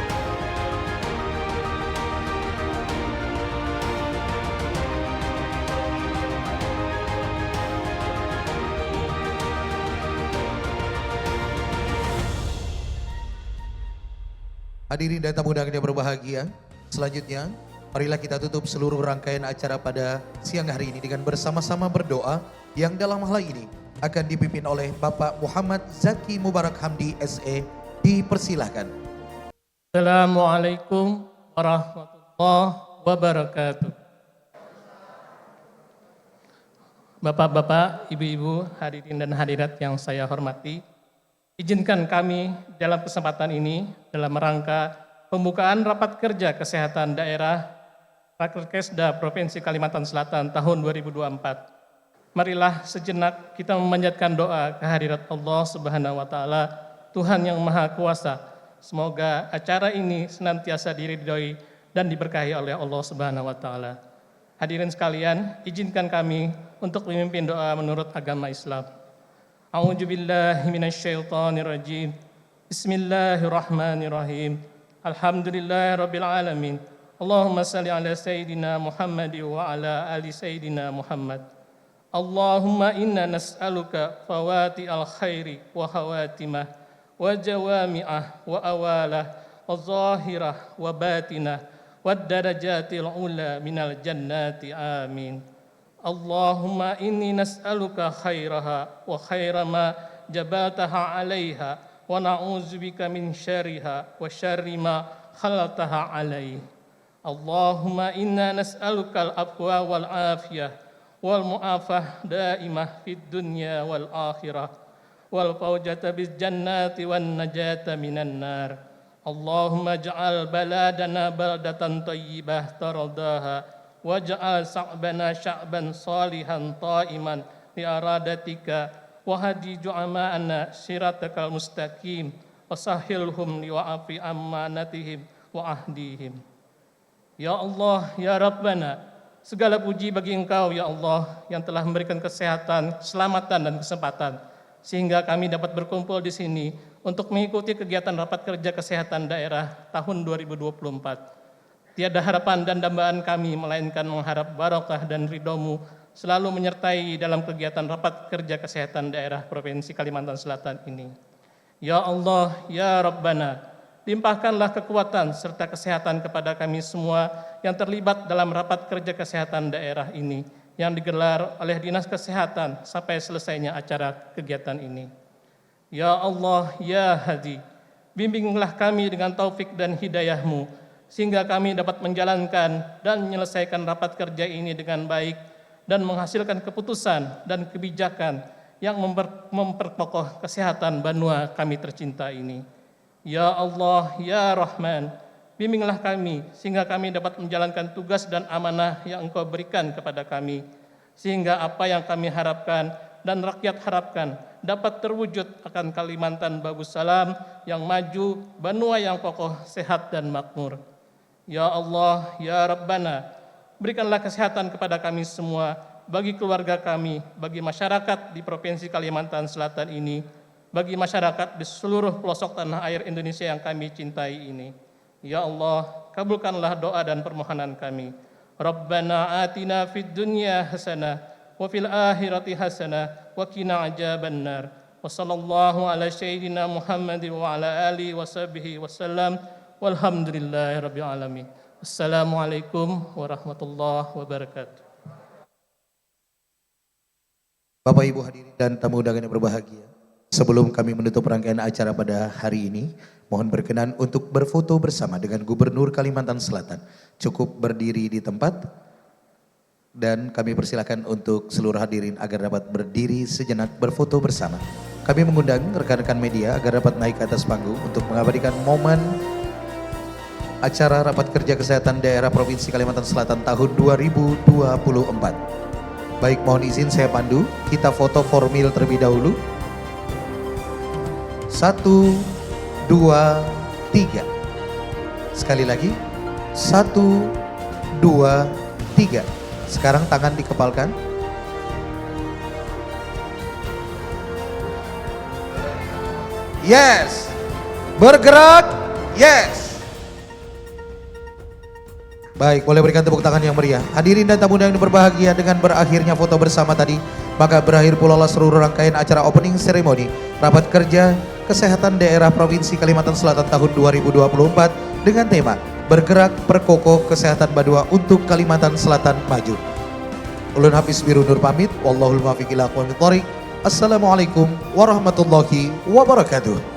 Hadirin dan tamu undangan yang berbahagia, selanjutnya marilah kita tutup seluruh rangkaian acara pada siang hari ini dengan bersama-sama berdoa yang dalam hal ini akan dipimpin oleh Bapak Muhammad Zaki Mubarak Hamdi SE. Dipersilahkan. Assalamualaikum warahmatullahi wabarakatuh. Bapak-bapak, ibu-ibu, hadirin dan hadirat yang saya hormati, izinkan kami dalam kesempatan ini dalam rangka pembukaan rapat kerja kesehatan daerah Rakerkesda Provinsi Kalimantan Selatan tahun 2024. Marilah sejenak kita memanjatkan doa kehadirat Allah Subhanahu wa taala, Tuhan yang Maha Kuasa. Semoga acara ini senantiasa diridhoi dan diberkahi oleh Allah Subhanahu wa taala. Hadirin sekalian, izinkan kami untuk memimpin doa menurut agama Islam. A'udzubillahi minasyaitonirrajim. Bismillahirrahmanirrahim. Alhamdulillahirabbil alamin. Allahumma shalli ala sayyidina Muhammad wa ala ali sayyidina Muhammad. Allahumma inna nas'aluka fawati al-khairi wa khawatimah wa jawami'ah wa awalah wa zahirah wa batinah wa darajatil ula minal jannati amin. Allahumma inni nas'aluka khairaha wa khairama jabaltaha alaiha wa na'udzubika min syarriha wa syarri ma khalataha alaih. Allahumma inna nas'aluka al-afwa wal afiyah wal mu'afah daimah fid dunya wal akhirah wal faujata bis jannati wan najata minan nar. Allahumma ja'al baladana baldatan tayyibah taradaha waj'al sa'bana sya'ban salihan ta'iman li aradatika wa hadi ju'ama'ana siratakal mustaqim wa sahhilhum li wa'afi ammanatihim wa ahdihim. Ya Allah, ya Rabbana, segala puji bagi Engkau ya Allah yang telah memberikan kesehatan, keselamatan dan kesempatan sehingga kami dapat berkumpul di sini untuk mengikuti kegiatan rapat kerja kesehatan daerah tahun 2024. Tiada harapan dan dambaan kami melainkan mengharap barokah dan ridho-Mu selalu menyertai dalam kegiatan rapat kerja kesehatan daerah Provinsi Kalimantan Selatan ini. Ya Allah, ya Rabbana, limpahkanlah kekuatan serta kesehatan kepada kami semua yang terlibat dalam rapat kerja kesehatan daerah ini yang digelar oleh Dinas Kesehatan sampai selesainya acara kegiatan ini. Ya Allah, ya Hadi, bimbinglah kami dengan taufik dan hidayah-Mu sehingga kami dapat menjalankan dan menyelesaikan rapat kerja ini dengan baik dan menghasilkan keputusan dan kebijakan yang memperkokoh kesehatan Banua kami tercinta ini. Ya Allah, ya Rahman, bimbinglah kami sehingga kami dapat menjalankan tugas dan amanah yang Engkau berikan kepada kami, sehingga apa yang kami harapkan dan rakyat harapkan dapat terwujud akan Kalimantan Bagus Salam yang maju, Banua yang kokoh, sehat dan makmur. Ya Allah, ya Rabbana, berikanlah kesehatan kepada kami semua, bagi keluarga kami, bagi masyarakat di Provinsi Kalimantan Selatan ini, bagi masyarakat di seluruh pelosok tanah air Indonesia yang kami cintai ini. Ya Allah, kabulkanlah doa dan permohonan kami. Rabbana atina fid dunya hasanah wa fil akhirati hasanah wa qina adzabannar. Wa sallallahu ala sayyidina Muhammad wa ala alihi wa sahbihi wasallam. Walhamdulillahirabbil alamin. Assalamualaikum warahmatullahi wabarakatuh. Bapak Ibu hadirin dan tamu undangan yang berbahagia, sebelum kami menutup rangkaian acara pada hari ini, mohon berkenan untuk berfoto bersama dengan Gubernur Kalimantan Selatan. Cukup berdiri di tempat dan kami persilakan untuk seluruh hadirin agar dapat berdiri sejenak berfoto bersama. Kami mengundang rekan-rekan media agar dapat naik ke atas panggung untuk mengabadikan momen acara Rapat Kerja Kesehatan Daerah Provinsi Kalimantan Selatan tahun 2024. Baik, mohon izin saya pandu, kita foto formil terlebih dahulu. 1, 2, 3. Sekali lagi. 1, 2, 3. Sekarang tangan dikepalkan. Yes. Bergerak. Yes. Baik, boleh berikan tepuk tangan yang meriah. Hadirin dan tamu yang berbahagia, dengan berakhirnya foto bersama tadi, maka berakhir pula seluruh rangkaian acara opening ceremony Rapat Kerja Kesehatan Daerah Provinsi Kalimantan Selatan tahun 2024 dengan tema Bergerak Perkokoh Kesehatan Banua untuk Kalimantan Selatan Maju. Ulun Hafiz Biru Nur pamit. Wallahul muwaffiq ila aqwamit thoriq. Assalamualaikum warahmatullahi wabarakatuh.